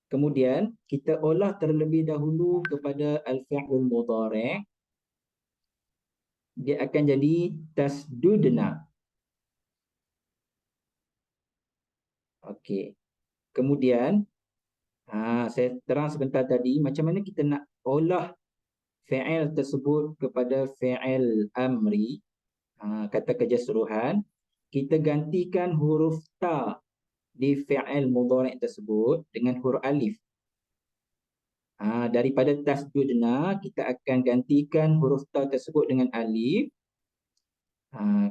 Kemudian kita olah terlebih dahulu kepada al-fi'ul mudhari'. Dia akan jadi tasdudna. Okey. Kemudian saya terang sebentar tadi macam mana kita nak olah fi'il tersebut kepada fi'il amri. Kata kerja suruhan, kita gantikan huruf ta di fi'il mudhari' tersebut dengan huruf alif. Daripada tasdudna, kita akan gantikan huruf ta tersebut dengan alif.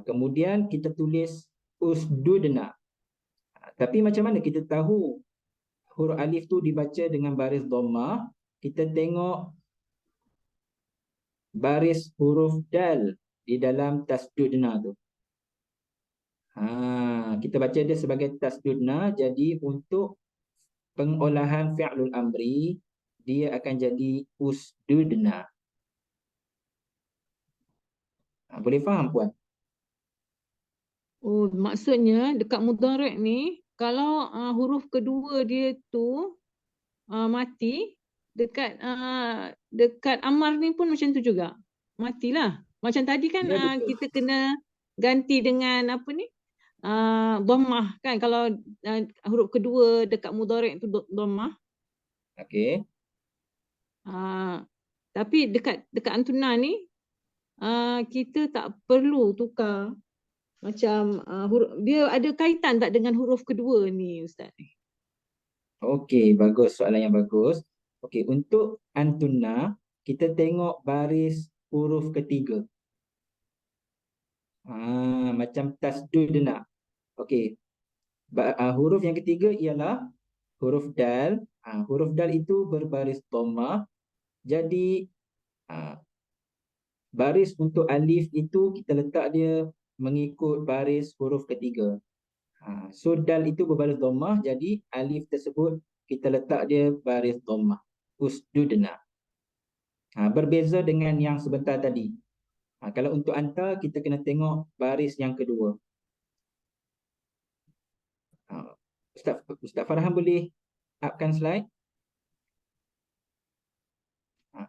Kemudian kita tulis usdudna. Tapi macam mana kita tahu huruf alif tu dibaca dengan baris dhammah? Kita tengok baris huruf dal di dalam tasdudna tu. Kita baca dia sebagai tasdudna. Jadi untuk pengolahan fi'lul amri, dia akan jadi usdudna. Boleh faham puan? Oh, maksudnya dekat mudhari' ni kalau huruf kedua dia tu mati, dekat dekat amar ni pun macam tu juga. Matilah. Macam tadi kan Ya, betul. kita kena ganti dengan apa ni? Dhammah kan, kalau huruf kedua dekat mudhari' tu dhammah. Okey. Tapi dekat antuna ni kita tak perlu tukar. Macam dia ada kaitan tak dengan huruf kedua ni Ustaz? Okey, bagus. Soalan yang bagus. Okey, untuk antunna, kita tengok baris huruf ketiga. Macam tasdudna. Okey. Huruf yang ketiga ialah huruf dal. Huruf dal itu berbaris dhammah. Jadi baris untuk alif itu kita letak dia mengikut baris huruf ketiga. So dal itu berbaris dhammah, jadi alif tersebut kita letak dia baris dhammah. Usdudna. Berbeza dengan yang sebentar tadi. Kalau untuk anta, kita kena tengok baris yang kedua. Ustaz Farhan boleh upkan slide?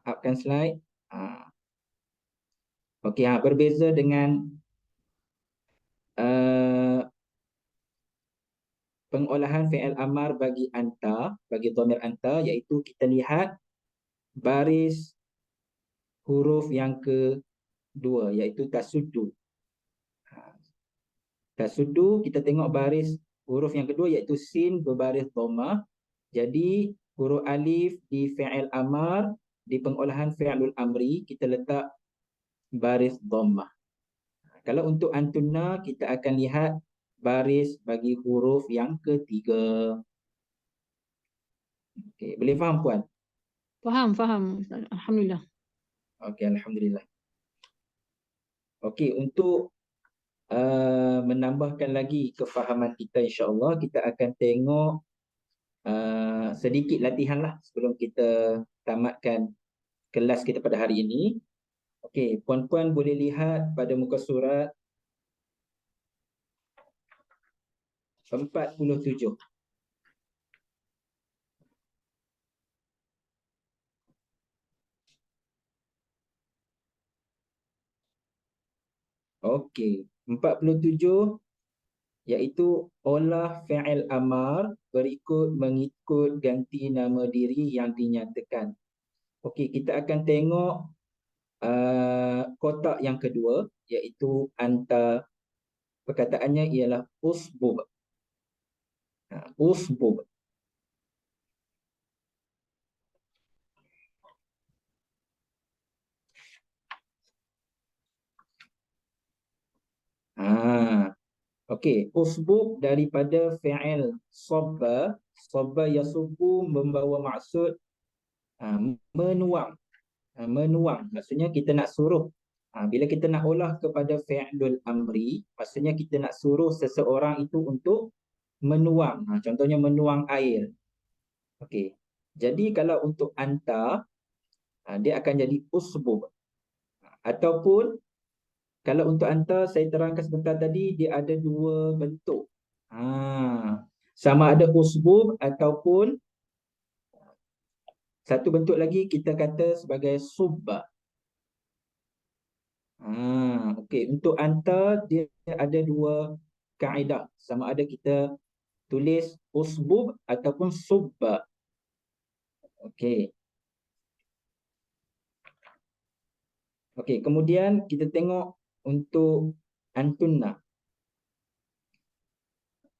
Upkan slide. Okey, berbeza dengan pengolahan fi'il amar bagi anta, bagi dhamir anta, iaitu kita lihat baris huruf yang kedua, iaitu tasuddu. Tasuddu, kita tengok baris huruf yang kedua iaitu sin berbaris dhammah. Jadi huruf alif di fi'il amar, di pengolahan fi'lul amri, kita letak baris dhammah. Kalau untuk antunna, kita akan lihat baris bagi huruf yang ketiga. Okey, boleh faham puan? Faham. Alhamdulillah. Okey, alhamdulillah. Okey, untuk menambahkan lagi kefahaman kita, insya-Allah kita akan tengok sedikit latihan lah sebelum kita tamatkan kelas kita pada hari ini. Okey, puan-puan boleh lihat pada muka surat 47. Okey, 47 iaitu olah fi'il amar mengikut ganti nama diri yang dinyatakan. Okey, kita akan tengok kotak yang kedua iaitu anta. Perkataannya ialah usbub. Usbub. Okey, usbub daripada fi'il sabba. Sabba yasubbu membawa maksud menuang. Menuang maksudnya kita nak suruh. Bila kita nak olah kepada fi'lul amri, maksudnya kita nak suruh seseorang itu untuk menuang. Contohnya menuang air. Okey. Jadi kalau untuk anta, dia akan jadi usbub. Ataupun kalau untuk anta, saya terangkan sebentar tadi, dia ada dua bentuk. Sama ada usbub ataupun satu bentuk lagi kita kata sebagai subba. Okey, untuk anta dia ada dua kaedah. Sama ada kita tulis usbub ataupun subba. Okey. Okey, kemudian kita tengok untuk antunna.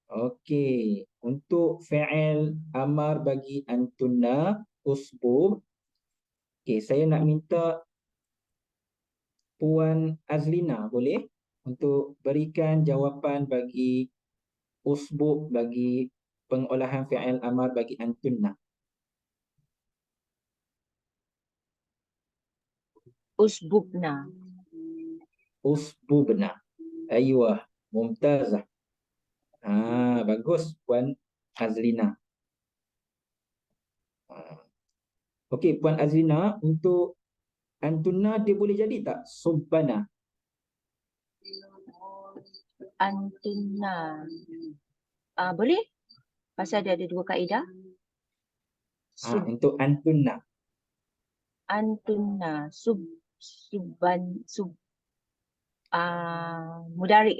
Okey, untuk fi'il amar bagi antunna usbub. Okey, saya nak minta Puan Azlina, boleh? untuk berikan jawapan bagi usbub, bagi pengolahan fi'il amar bagi antunna. Usbubna. Usbubna. Aywa, mumtazah. Bagus Puan Azlina. Okey, Puan Azlina, untuk antunna dia boleh jadi tak? Subbana. Antunna. Boleh? Pasal dia ada dua kaedah. Untuk antunna. Antunna. Mudarik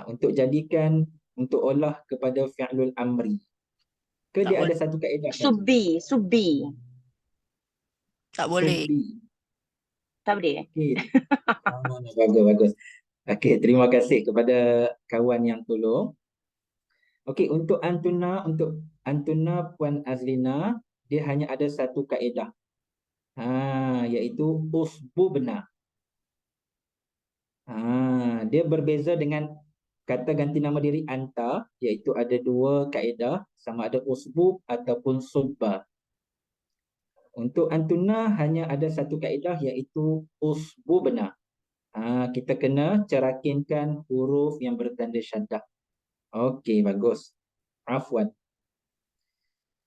Untuk jadikan, untuk olah kepada fi'lul amri. Ke Tak dia ada boleh. satu kaedah saja? Subbi. Tak boleh. Subbi. Tak boleh Okey. Bagus. Okey, terima kasih kepada kawan yang tolong. Okey, untuk antunna Puan Azlina, dia hanya ada satu kaedah. Iaitu usbubna. Dia berbeza dengan kata ganti nama diri anta, iaitu ada dua kaedah, sama ada usbub ataupun subba. Untuk antunna hanya ada satu kaedah, iaitu usbubna. Kita kena cerakinkan huruf yang bertanda syaddah. Okey, bagus. Afwan.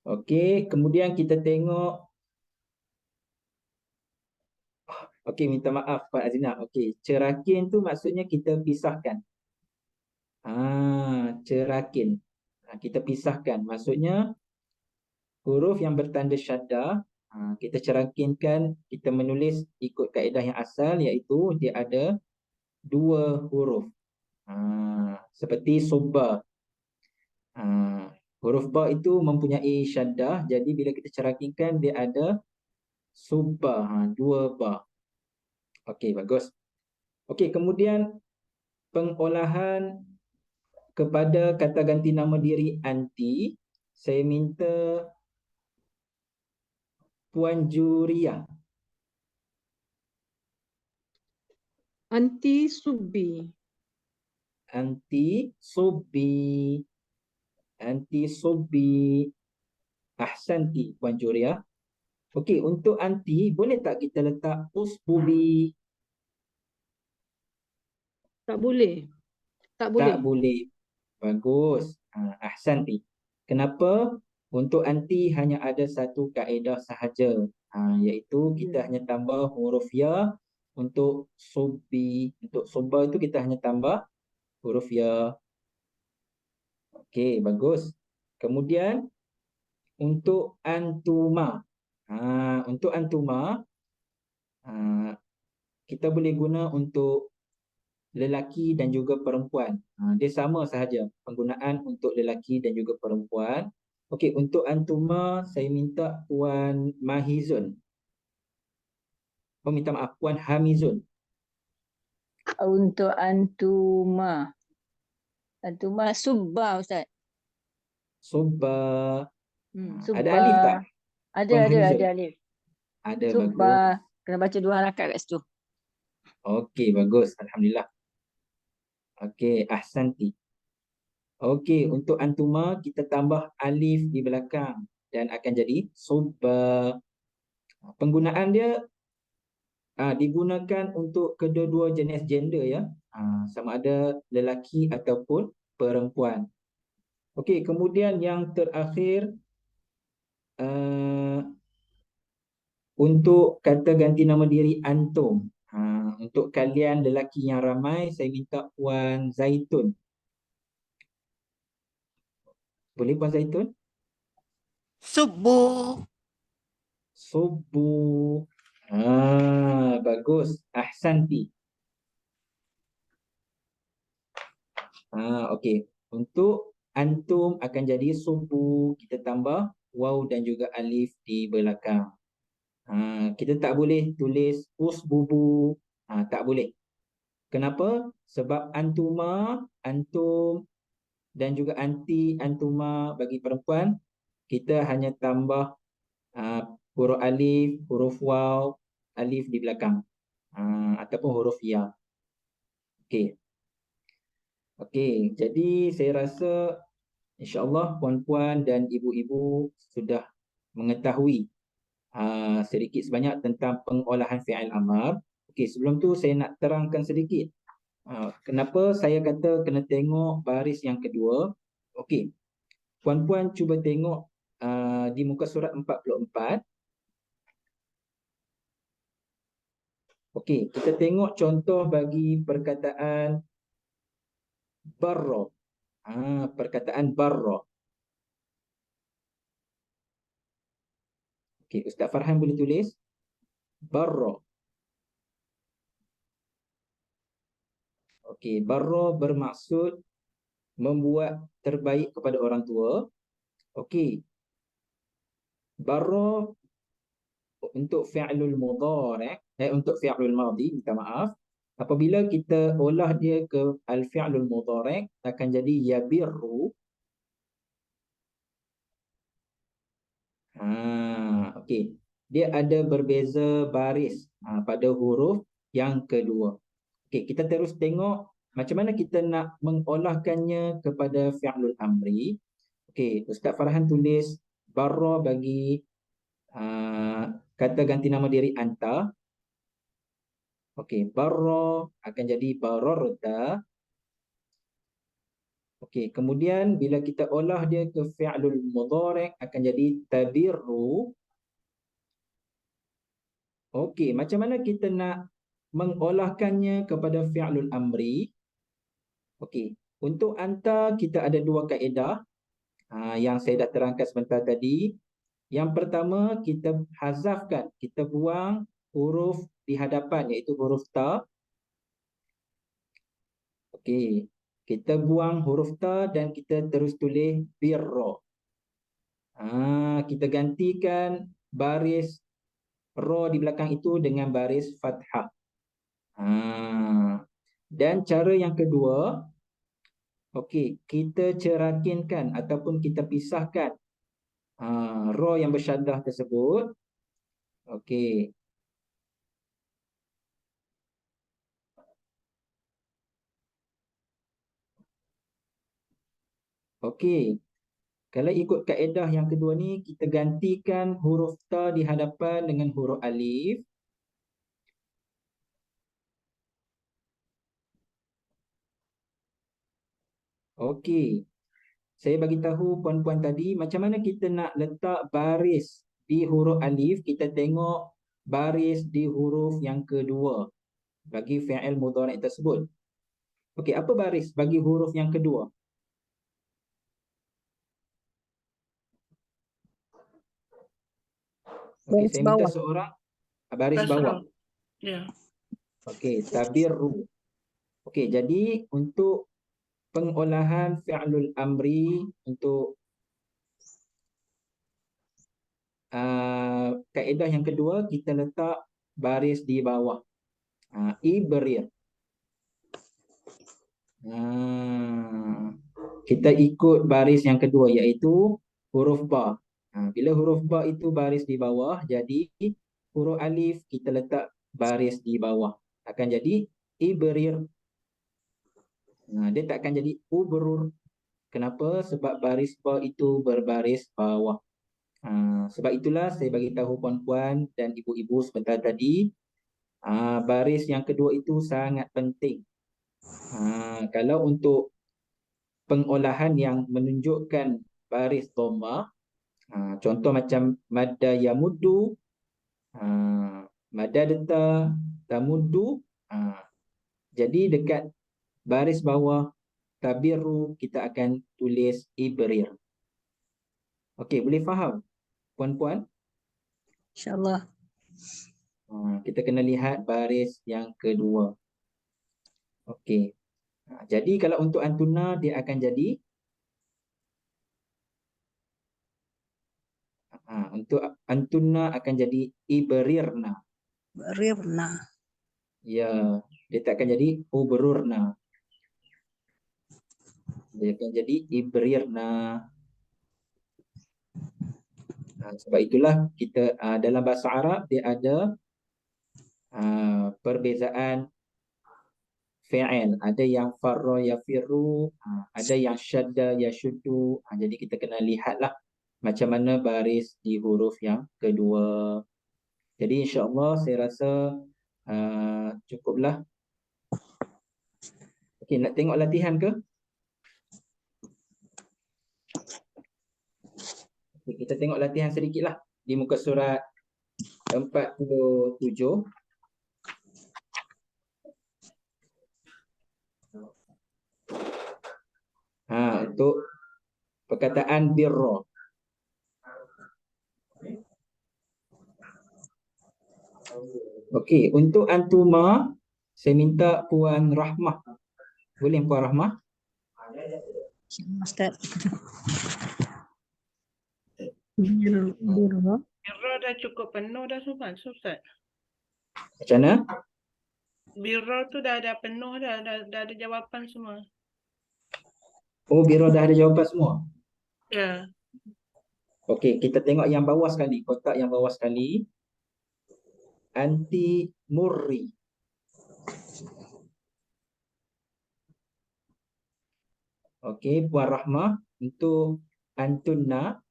Okey, kemudian kita tengok. Okey, minta maaf Pak Azina. Okey, cerakin tu maksudnya kita pisahkan. Cerakin. Kita pisahkan. Maksudnya huruf yang bertanda syaddah, kita cerakinkan, kita menulis ikut kaedah yang asal, iaitu dia ada dua huruf. Seperti subba. Huruf ba itu mempunyai syaddah, jadi bila kita cerakinkan dia ada subba, dua ba. Okey, bagus. Okey, kemudian pengolahan kepada kata ganti nama diri anti, saya minta Puan Juria. Anti subbi. Anti subbi. Anti subbi. Ahsanti Puan Juria. Okey, untuk anti boleh tak kita letak usbubi? Tak boleh. Tak boleh. Tak boleh. Bagus. Ahsanti. Kenapa? Untuk anti hanya ada satu kaedah sahaja, iaitu kita hanya tambah huruf ya. Untuk subbi, untuk subba itu kita hanya tambah huruf ya. Okey, bagus. Kemudian untuk antuma. Untuk antuma, kita boleh guna untuk lelaki dan juga perempuan. Dia sama sahaja penggunaan untuk lelaki dan juga perempuan. Okey, untuk antuma saya minta Puan Mahizun. Minta maaf, Puan Hamizun. Untuk antuma. Antuma subba Ustaz. Subba. Subba. Ada alif tak? Ada alif. Ada, Subba. bagus. Kena baca dua harakat kat situ. Okey, bagus. Alhamdulillah. Okey, ahsanti. Okey, untuk antuma kita tambah alif di belakang dan akan jadi subba. Penggunaan dia digunakan untuk kedua-dua jenis gender ya. Sama ada lelaki ataupun perempuan. Okey, kemudian yang terakhir untuk kata ganti nama diri antum. Untuk kalian lelaki yang ramai, saya minta Puan Zaitun. Boleh Puan Zaitun? Subuh. Subuh. Bagus. Ahsanti. Okey. Untuk antum akan jadi subuh, kita tambah waw dan juga alif di belakang. Kita tak boleh tulis usbubu. Tak boleh. Kenapa? Sebab antuma, antum dan juga anti, antuma bagi perempuan, kita hanya tambah huruf alif, huruf waw, alif di belakang, ataupun huruf ya. Okey. Okey, jadi saya rasa insya-Allah puan-puan dan ibu-ibu sudah mengetahui sedikit sebanyak tentang pengolahan fi'il amar. Okey, sebelum tu saya nak terangkan sedikit. Kenapa saya kata kena tengok baris yang kedua? Okey. Puan-puan cuba tengok di muka surat 44. Okey, kita tengok contoh bagi perkataan barra. Perkataan barra. Okey, Ustaz Farhan boleh tulis barra. Okey, barra bermaksud membuat terbaik kepada orang tua. Okey. Barra untuk fi'lul mudhari', untuk fi'lul madhi, minta maaf. Apabila kita olah dia ke al-fi'lul mudhari' akan jadi yabirru. Okey. Dia ada berbeza baris pada huruf yang kedua. Okey, kita terus tengok macam mana kita nak mengolahkannya kepada fi'lul amri. Okey, Ustaz Farhan tulis barra bagi kata ganti nama diri anta. Okey, barra akan jadi bararta. Okey, kemudian bila kita olah dia ke fi'lul mudhari' akan jadi tabirru. Okey, macam mana kita nak mengolahkannya kepada fi'lul amri? Okey, untuk anta kita ada dua kaedah yang saya dah terangkan sebentar tadi. Yang pertama, kita hazafkan, kita buang huruf di hadapan iaitu huruf ta. Okey, kita buang huruf ta dan kita terus tulis birra. Kita gantikan baris ra di belakang itu dengan baris fathah. Dan cara yang kedua, okey, kita cerakinkan ataupun kita pisahkan ra yang bersyaddah tersebut. Okey. Okey. Kalau ikut kaedah yang kedua ni, kita gantikan huruf ta di hadapan dengan huruf alif. Okey. Saya bagi tahu puan-puan tadi macam mana kita nak letak baris di huruf alif. Kita tengok baris di huruf yang kedua bagi fi'il mudhari' tersebut. Okey, apa baris bagi huruf yang kedua? Okey, saya minta seorang baris bawah. Ya. Okey, tabirru. Okey, jadi untuk pengolahan fi'lul amri untuk kaedah yang kedua, kita letak baris di bawah. Ibrir. Kita ikut baris yang kedua iaitu huruf ba. Bila huruf ba itu baris di bawah, jadi huruf alif kita letak baris di bawah. Akan jadi ibrir. Dia tak akan jadi ubrur. Kenapa? Sebab baris ba itu berbaris bawah. Sebab itulah saya bagi tahu puan-puan dan ibu-ibu sebentar tadi, baris yang kedua itu sangat penting. Kalau untuk pengolahan yang menunjukkan baris dhammah, contoh macam madda yamuddu, madadta tamuddu, jadi dekat baris bawah tabirru kita akan tulis ibrir. Okey, boleh faham puan-puan? InsyaAllah. Kita kena lihat baris yang kedua. Okey. Jadi kalau untuk antuna dia akan jadi untuk antuna akan jadi ibrirna. Berirna. Ya, dia tak akan jadi ubrurna. Dia akan jadi ibrirna. Sebab itulah kita dalam bahasa Arab dia ada perbezaan fi'il. Ada yang farra yafiru, ada yang syadda yashuddu. Jadi kita kena lihatlah macam mana baris di huruf yang kedua. Jadi insya-Allah saya rasa cukuplah. Okey, nak tengok latihan ke? Okay, kita tengok latihan sedikitlah di muka surat 47. Untuk perkataan birra. Okey, untuk antuma saya minta Puan Rahmah. Boleh Puan Rahmah? Ustaz. Birra. Birra dah cukup penuh dah semua, Ustaz. Macam mana? Birra tu dah ada penuh dah ada jawapan semua. Oh, birra dah ada jawapan semua. Ya. Okey, kita tengok yang bawah sekali, kotak yang bawah sekali. Anti murri. Okey, Puan Rahmah, untuk antunna.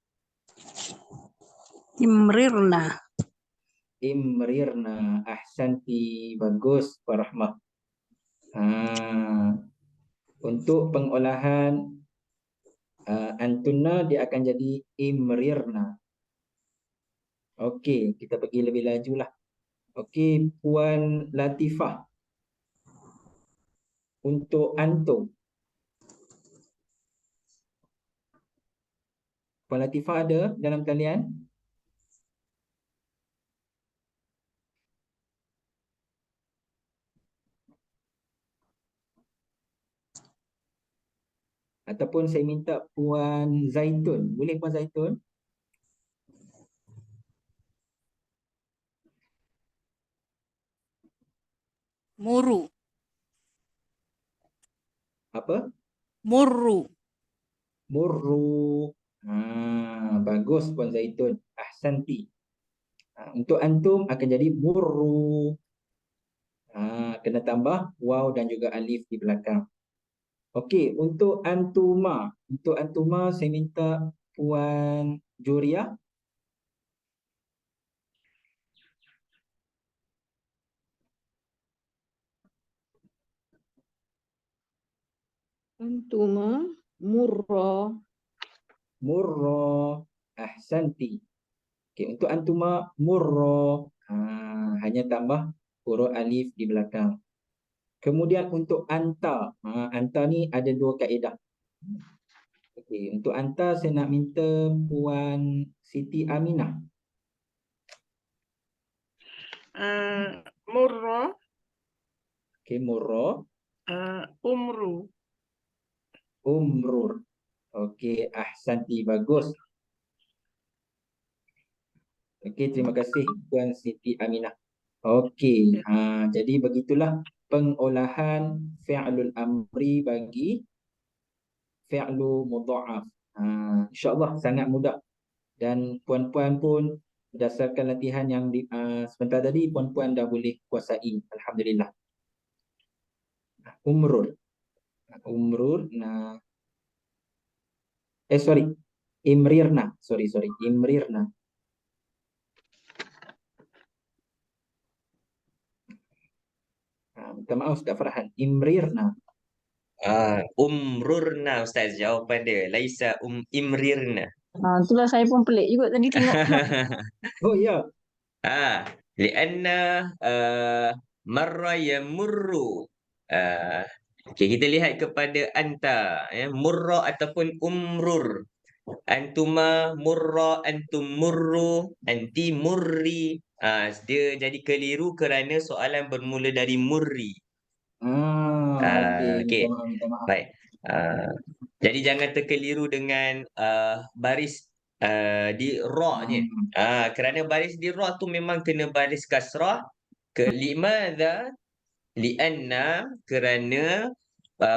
Imrirna. Imrirna. Ahsanti. Bagus Puan Rahmah. Untuk pengolahan antunna dia akan jadi imrirna. Okey, kita pergi lebih laju lah. Okey, Puan Latifah. Untuk antum. Puan Latifah ada dalam talian? Ataupun saya minta Puan Zaitun. Boleh Puan Zaitun? Muru. Apa? Murru. Murru. Bagus Puan Zaitun. Ahsanti. Untuk antum akan jadi murru. Kena tambah waw dan juga alif di belakang. Okey, untuk antuma. Untuk antuma saya minta Puan Juria. Antuma murra. Murra. Ahsanti. Okey, untuk antuma murra. Hanya tambah huruf alif di belakang. Kemudian untuk anta. Anta ni ada dua kaedah. Okey, untuk anta saya nak minta Puan Siti Aminah. Murra, Okey, murra. umru. Umrur. Okey, ahsanti. Bagus. Okey, terima kasih Puan Siti Aminah. Okey, jadi begitulah pengolahan fi'lul amri bagi fi'lu mudha'af. InsyaAllah sangat mudah. Dan puan-puan pun berdasarkan latihan yang sebentar tadi, puan-puan dah boleh kuasai. Alhamdulillah. Umrur. Umrur. Imrirna. Sorry. Imrirna. Minta maaf Ustaz Farhan. Imrirna. Umrurna Ustaz, jawapan dia. Laisa imrirna. Itulah saya pun pelik juga tadi tengok. Oh ya. Lianna marra yamurru. Okey, kita lihat kepada anta, murra ataupun umrur. Antuma murra, antum murru, anti murri. Dia jadi keliru kerana soalan bermula dari murri. Okey. Minta maaf. Baik. Jadi jangan terkeliru dengan baris di ra-nya. Kerana baris di ra tu memang kena baris kasrah. Limadha? Lianna, kerana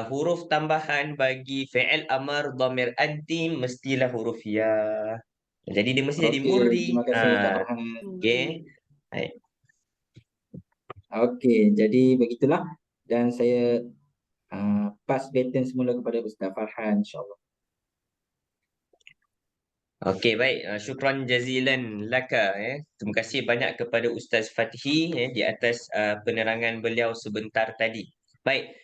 huruf tambahan bagi fi'il amar dhamir anti mestilah huruf ya. Jadi dia mesti jadi murri. Terima kasih Ustaz Farhan. Okey. Baik. Okey, jadi begitulah Dan saya pass baton semula kepada Ustaz Farhan, insyaAllah. Okey, baik. Syukran jazilan laka. Terima kasih banyak kepada Ustaz Fathi di atas penerangan beliau sebentar tadi. Baik,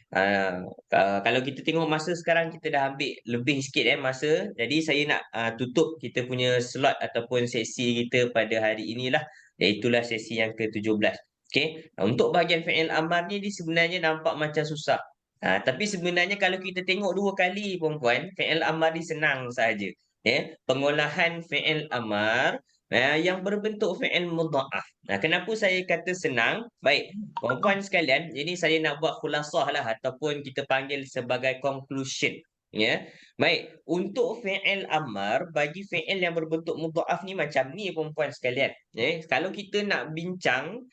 kalau kita tengok masa sekarang kita dah ambil lebih sikit masa. Jadi saya nak tutup kita punya slot ataupun sesi kita pada hari inilah, iaitulah sesi yang ke-17. Okey, untuk bahagian fi'il amar ni dia sebenarnya nampak macam susah. Tapi sebenarnya kalau kita tengok dua kali puan-puan, fi'il amar ni senang saja. Pengolahan fi'il amar yang berbentuk fi'il mudha'af. Kenapa saya kata senang? Baik, puan-puan sekalian, ini saya nak buat khulasah lah ataupun kita panggil sebagai conclusion. Baik, untuk fi'il amar bagi fi'il yang berbentuk mudha'af ni macam ni puan-puan sekalian. Kalau kita nak bincang,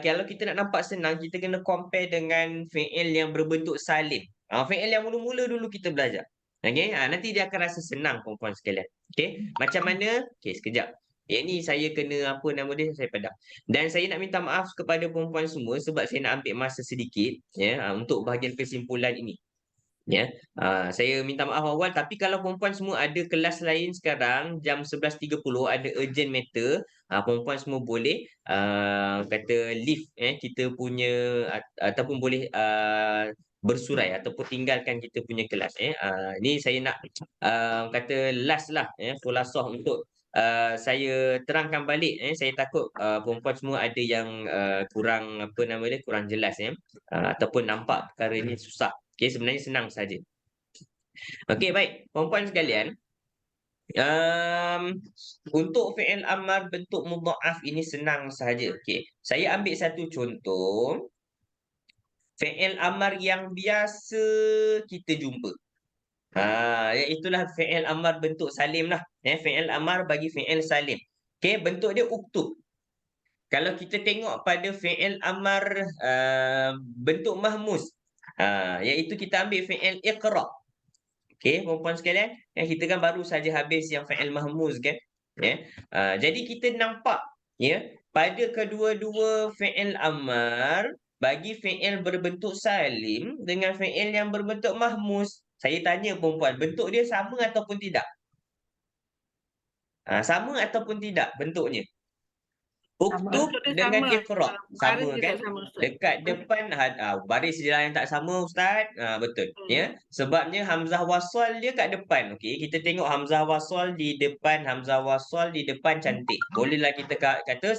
kalau kita nak nampak senang, kita kena compare dengan fi'il yang berbentuk salim. Fi'il yang mula-mula dulu kita belajar. Okey, nanti dia akan rasa senang puan-puan sekalian. Okey, macam mana? Okey, sekejap. Ni saya kena apa nama dia, saya padam. Dan saya nak minta maaf kepada puan-puan semua sebab saya nak ambil masa sedikit untuk bahagian kesimpulan ini. Saya minta maaf awal, tapi kalau puan-puan semua ada kelas lain sekarang jam 11.30 ada urgent matter, puan-puan semua boleh kata leave kita punya ataupun boleh bersurai ataupun tinggalkan kita punya kelas. Ni saya nak kata last lah khulasah untuk saya terangkan balik. Saya takut perempuan semua ada yang kurang apa nama dia, kurang jelas ataupun nampak perkara ini susah. Okey, sebenarnya senang saja. Okey, baik perempuan sekalian, untuk fi'il amar bentuk mudha'af ini senang sahaja. Okey, saya ambil satu contoh fi'il amar yang biasa kita jumpa. Iaitulah fi'il amar bentuk salim lah. Fi'il amar bagi fi'il salim. Okey, bentuk dia uktub. Kalau kita tengok pada fi'il amar bentuk mahmuz, iaitu kita ambil fi'il iqra. Okey, puan-puan sekalian, kita kan baru saja habis yang fi'il mahmuz kan. Jadi kita nampak pada kedua-dua fi'il amar bagi fi'il berbentuk salim dengan fi'il yang berbentuk mahmuz, saya tanya perempuan, bentuk dia sama ataupun tidak? Sama ataupun tidak bentuknya? Uktub Bentuk dia dengan sama. iqra. Sama Baris dia kan? tak sama, Ustaz. Dekat depan baris dia yang tak sama Ustaz. Betul. Sebabnya hamzah wasal dia kat depan. Okey, kita tengok hamzah wasal di depan, hamzah wasal di depan cantik. Bolehlah kita kata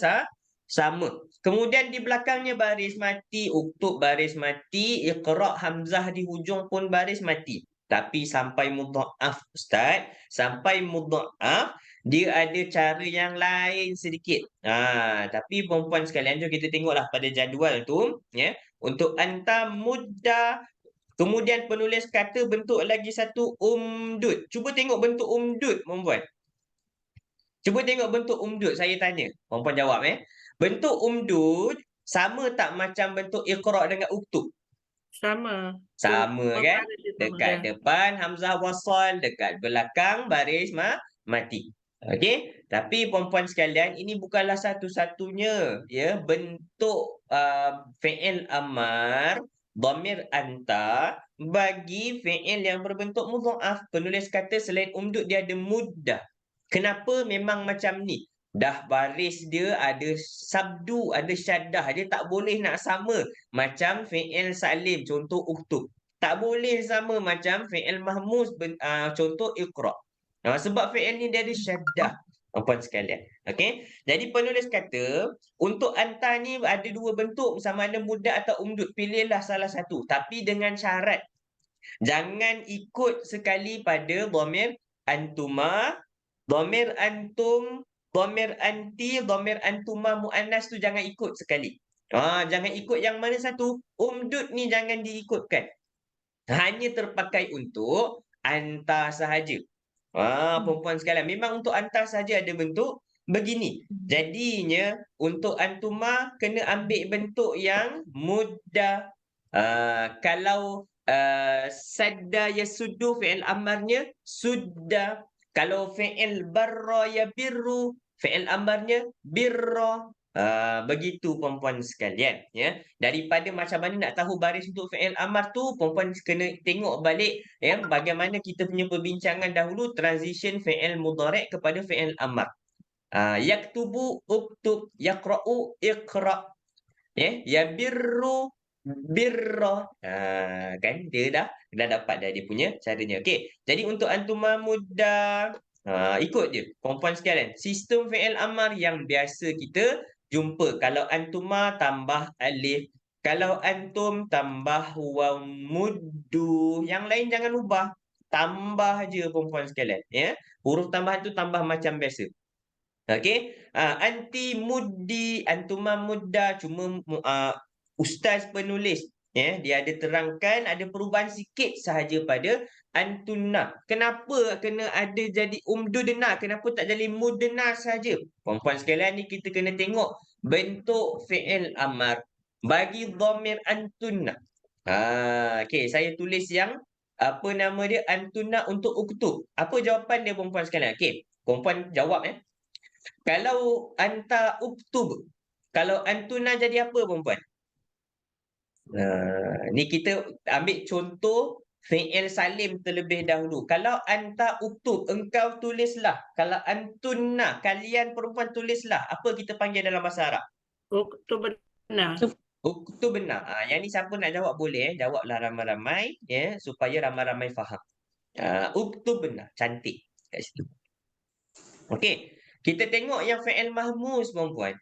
sama. Kemudian di belakangnya baris mati, uktub baris mati, iqra hamzah di hujung pun baris mati. Tapi sampai mudha'af Ustaz, sampai mudha'af dia ada cara yang lain sedikit. Tapi perempuan sekalian, jom kita tengoklah pada jadual tu. Untuk anta mudda, kemudian penulis kata bentuk lagi satu umdud. Cuba tengok bentuk umdud, perempuan. Cuba tengok bentuk umdud, saya tanya. Perempuan jawab. Bentuk umdud sama tak macam bentuk iqra dengan uktub? Sama. Sama kan? Dekat depan hamzah wasal, dekat belakang baris mati. Okey, tapi perempuan sekalian, ini bukanlah satu-satunya bentuk fi'il amar dhamir anta bagi fi'il yang berbentuk mudha'af. Penulis kata selain umdud dia ada muddah. Kenapa memang macam ni? Dah baris dia ada sabdu, ada syaddah, dia tak boleh nak sama macam fi'il salim contoh uktub. Tak boleh sama macam fi'il mahmuz contoh iqra. Sebab fi'il ni dia ada syaddah, puan sekalian. Okey. Jadi penulis kata untuk anta ni ada dua bentuk, sama ada muddah atau umdud. Pilihlah salah satu, tapi dengan syarat jangan ikut sekali pada dhamir antuma, dhamir antum, dhamir anti, dhamir antuma muannas tu jangan ikut sekali. Jangan ikut yang mana satu. Umdud ni jangan diikutkan. Hanya terpakai untuk anta sahaja. Perempuan sekalian, memang untuk anta saja ada bentuk begini. Jadinya untuk antuma kena ambil bentuk yang mudah. Kalau sadda yasuddu fi'il amarnya sudda. Kalau fi'il barra yabirru fi'il amarnya birra. Begitu perempuan sekalian, ya. Daripada macam mana nak tahu baris untuk fi'il amar tu, perempuan kena tengok balik ya bagaimana kita punya perbincangan dahulu transition fi'il mudhari' kepada fi'il amar. Yaktubu, uktub, yaqra'u, iqra'. Ya, yabirru, birra. Kan dia dah dapat dah dia punya caranya. Okey. Jadi untuk antuma muda, ikut je perempuan sekalian. Sistem fi'il amar yang biasa kita jumpa. Kalau antuma tambah alif, kalau antum tambah waw muddu, yang lain jangan ubah. Tambah je perempuan sekalian, ya. Huruf tambahan tu tambah macam biasa. Okey, anti muddi, antuma mudda, cuma ustaz penulis ya, dia ada terangkan ada perubahan sikit sahaja pada antunna. Kenapa kena ada jadi umdudna? Kenapa tak jadi mudna saja? Puan-puan sekalian ni kita kena tengok bentuk fi'il amar bagi dhamir antunna. Okey, saya tulis yang apa nama dia antunna untuk uktub. Apa jawapan dia puan-puan sekalian? Okey, puan-puan jawab ya. Kalau anta uktub, kalau antuna jadi apa perempuan? Ni kita ambil contoh fi'il salim terlebih dahulu. Kalau anta uktub, engkau tulislah. Kalau antuna, kalian perempuan tulislah. Apa kita panggil dalam bahasa Arab? Uktub benar. Uktub benar. Yang ni siapa nak jawab boleh. Jawablah ramai-ramai ya, supaya ramai-ramai faham. Uktub benar. Cantik kat situ. Okey. Kita tengok yang fi'il mahmuz perempuan.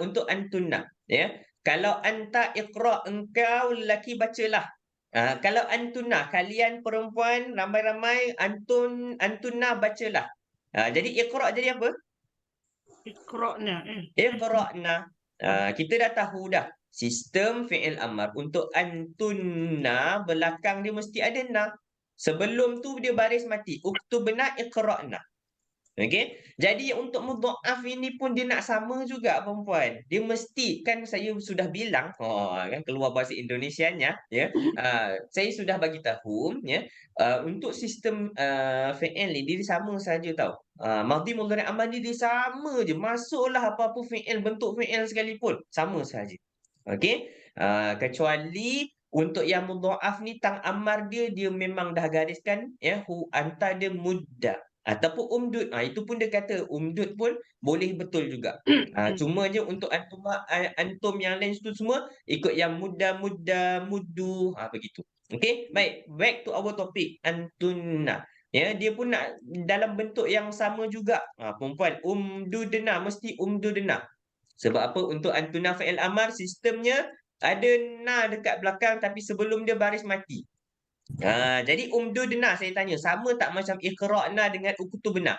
Untuk antunna, ya. Kalau anta iqra, engkau lelaki bacalah. Kalau antunna, kalian perempuan ramai-ramai antunna bacalah. Jadi iqra jadi apa? Iqra'na. Iqra'na. Kita dah tahu dah sistem fi'il amar untuk antunna belakang dia mesti ada na. Sebelum tu dia baris mati. Uktubna iqra'na. Okey. Jadi untuk mudha'af ini pun dia nak sama juga perempuan. Dia mesti, kan saya sudah bilang, kan keluar bahasa Indonesianya ya. Saya sudah bagi tahu ya, untuk sistem fi'il ni dia sama saja tau. Madhi mudhari' amar ni dia sama je. Masuklah apa-apa fi'il, bentuk fi'il sekalipun, sama saja. Okey. Kecuali untuk yang mudha'af ni tang amar dia memang dah gariskan ya, anta dia mudda ataupun umdud. Itu pun dia kata umdud pun boleh betul juga. Cuma je untuk antum yang lain tu semua ikut yang mudda, muddu, begitu. Okey, baik. Back to our topic, antunna. Ya, dia pun nak dalam bentuk yang sama juga. Perempuan umdudna, mesti umdudna. Sebab apa? Untuk antunna fi'il amar sistemnya ada na dekat belakang tapi sebelum dia baris mati. Jadi umdudna saya tanya, sama tak macam iqra'na dengan uktubna?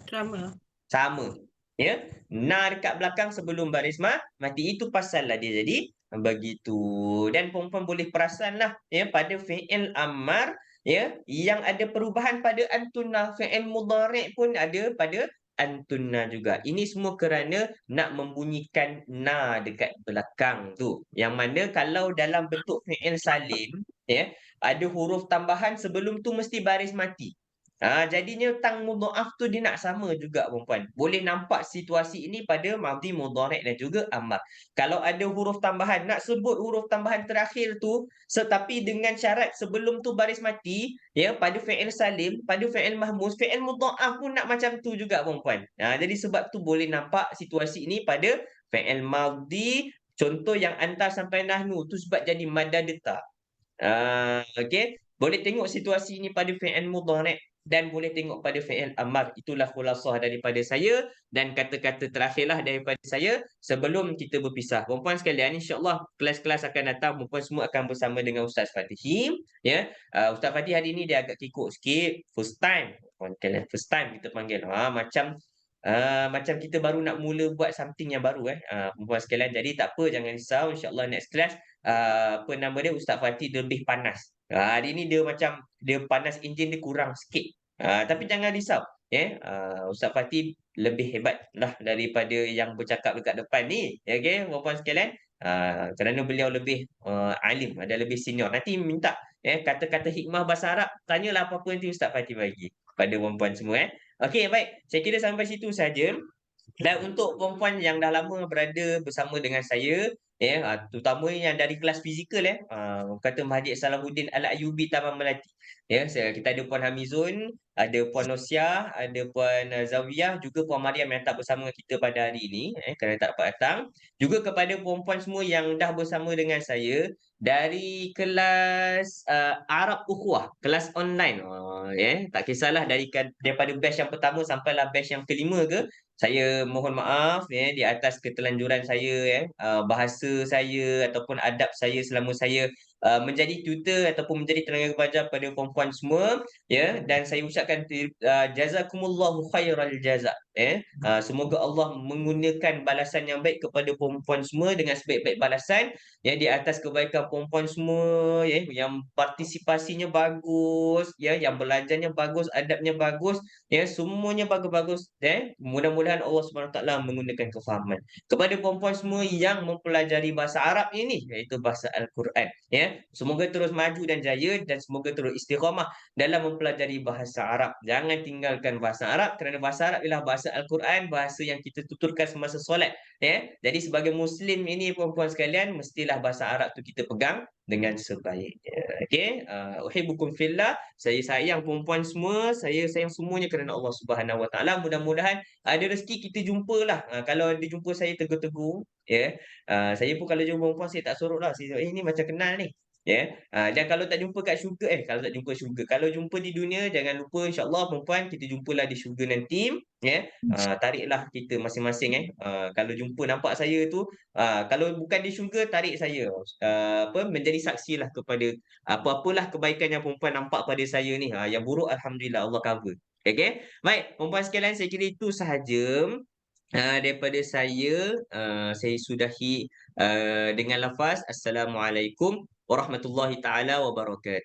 Sama. Sama. Ya, na dekat belakang sebelum baris mati, itu pasal lah dia jadi begitu. Dan perempuan boleh perasanlah ya pada fi'il amar ya yang ada perubahan pada antunna, fi'il mudhari' pun ada pada antunna juga. Ini semua kerana nak membunyikan na dekat belakang tu. Yang mana kalau dalam bentuk fi'il salim ya, ada huruf tambahan sebelum tu mesti baris mati. Jadinya tang mudha'af tu dia nak sama juga perempuan. Boleh nampak situasi ini pada madhi mudhari' dan juga amar. Kalau ada huruf tambahan, nak sebut huruf tambahan terakhir tu tetapi dengan syarat sebelum tu baris mati ya, pada fi'il salim, pada fi'il mahmuz, fi'il mudha'af pun nak macam tu juga perempuan. Jadi sebab tu boleh nampak situasi ini pada fi'il madhi, contoh yang antar sampai nahnu tu sebab jadi madadta. Okey, boleh tengok situasi ini pada fi'il mudhari' dan boleh tengok pada fi'il amar. Itulah khulasah daripada saya dan kata-kata terakhirlah daripada saya sebelum kita berpisah. Perempuan sekalian, insya-Allah kelas-kelas akan datang perempuan semua akan bersama dengan Ustaz Fatih ya. Ustaz Fatih hari ini dia agak kikuk sikit, first time. First time kita panggil. Macam kita baru nak mula buat something yang baru perempuan sekalian. Jadi tak apa, jangan risau, insya-Allah next class apa nama dia, Ustaz Fatih dia lebih panas. Hari ni dia macam dia panas enjin dia kurang sikit. Tapi jangan risau Ustaz Fatih lebih hebat lah daripada yang bercakap dekat depan ni. Okey, perempuan sekalian. Kerana beliau lebih alim, ada lebih senior. Nanti minta kata-kata hikmah bahasa Arab, tanyalah apa-apa nanti Ustaz Fatih bagi pada perempuan semua. Okey, baik. Saya kira sampai situ saja. Dan untuk perempuan yang dah lama berada bersama dengan saya, terutama yang dari kelas fizikal, kata Mahdi Salahuddin Al-Ayubi Taman Melati. Kita ada Puan Hamizun, ada Puan Nosia, ada Puan Zawiyah, juga Puan Mariam yang tak bersama kita pada hari ini, kerana tak dapat datang. Juga kepada perempuan semua yang dah bersama dengan saya dari kelas Arab Ukhuwah, kelas online. Tak kisahlah daripada batch yang pertama sampailah batch yang kelima ke, saya mohon maaf di atas ketelanjuran saya, bahasa saya ataupun adab saya selama saya menjadi tutor ataupun menjadi tenaga pengajar pada perempuan semua, dan saya ucapkan jazakumullahu khairal jaza. Semoga Allah menggunakan balasan yang baik kepada perempuan semua dengan sebaik-baik balasan, di atas kebaikan perempuan semua, yang partisipasinya bagus, yang belajarnya bagus, adabnya bagus, semuanya bagus-bagus. Mudah-mudahan Allah SWT menggunakan kefahaman kepada perempuan semua yang mempelajari bahasa Arab ini, iaitu bahasa Al-Quran. Semoga terus maju dan jaya, dan semoga terus istiqamah dalam mempelajari bahasa Arab. Jangan tinggalkan bahasa Arab, kerana bahasa Arab ialah bahasa Al-Quran, bahasa yang kita tuturkan semasa solat. Jadi sebagai Muslim ini, perempuan sekalian, mestilah bahasa Arab tu kita pegang dengan sebaiknya. Okey, uhibbukum fillah. Saya sayang perempuan semua, saya sayang semuanya kerana Allah Subhanahu Wa Taala. Mudah-mudahan ada rezeki kita jumpalah. Kalau ada jumpa saya tegur-tegur, saya pun kalau jumpa perempuan saya tak soroklah. Saya ni macam kenal ni. Dan kalau tak jumpa kat syurga, kalau tak jumpa syurga, kalau jumpa di dunia, jangan lupa insya-Allah perempuan, kita jumpalah di syurga nanti. Tariklah kita masing-masing. Kalau jumpa nampak saya tu, kalau bukan di syurga, tarik saya menjadi saksilah kepada apa-apalah kebaikan yang perempuan nampak pada saya ni. Yang buruk alhamdulillah Allah cover. Okey. Baik, perempuan sekalian, saya kira itu sahaja daripada saya. Saya sudahi dengan lafaz Assalamualaikum warahmatullahi taala wabarakatuh.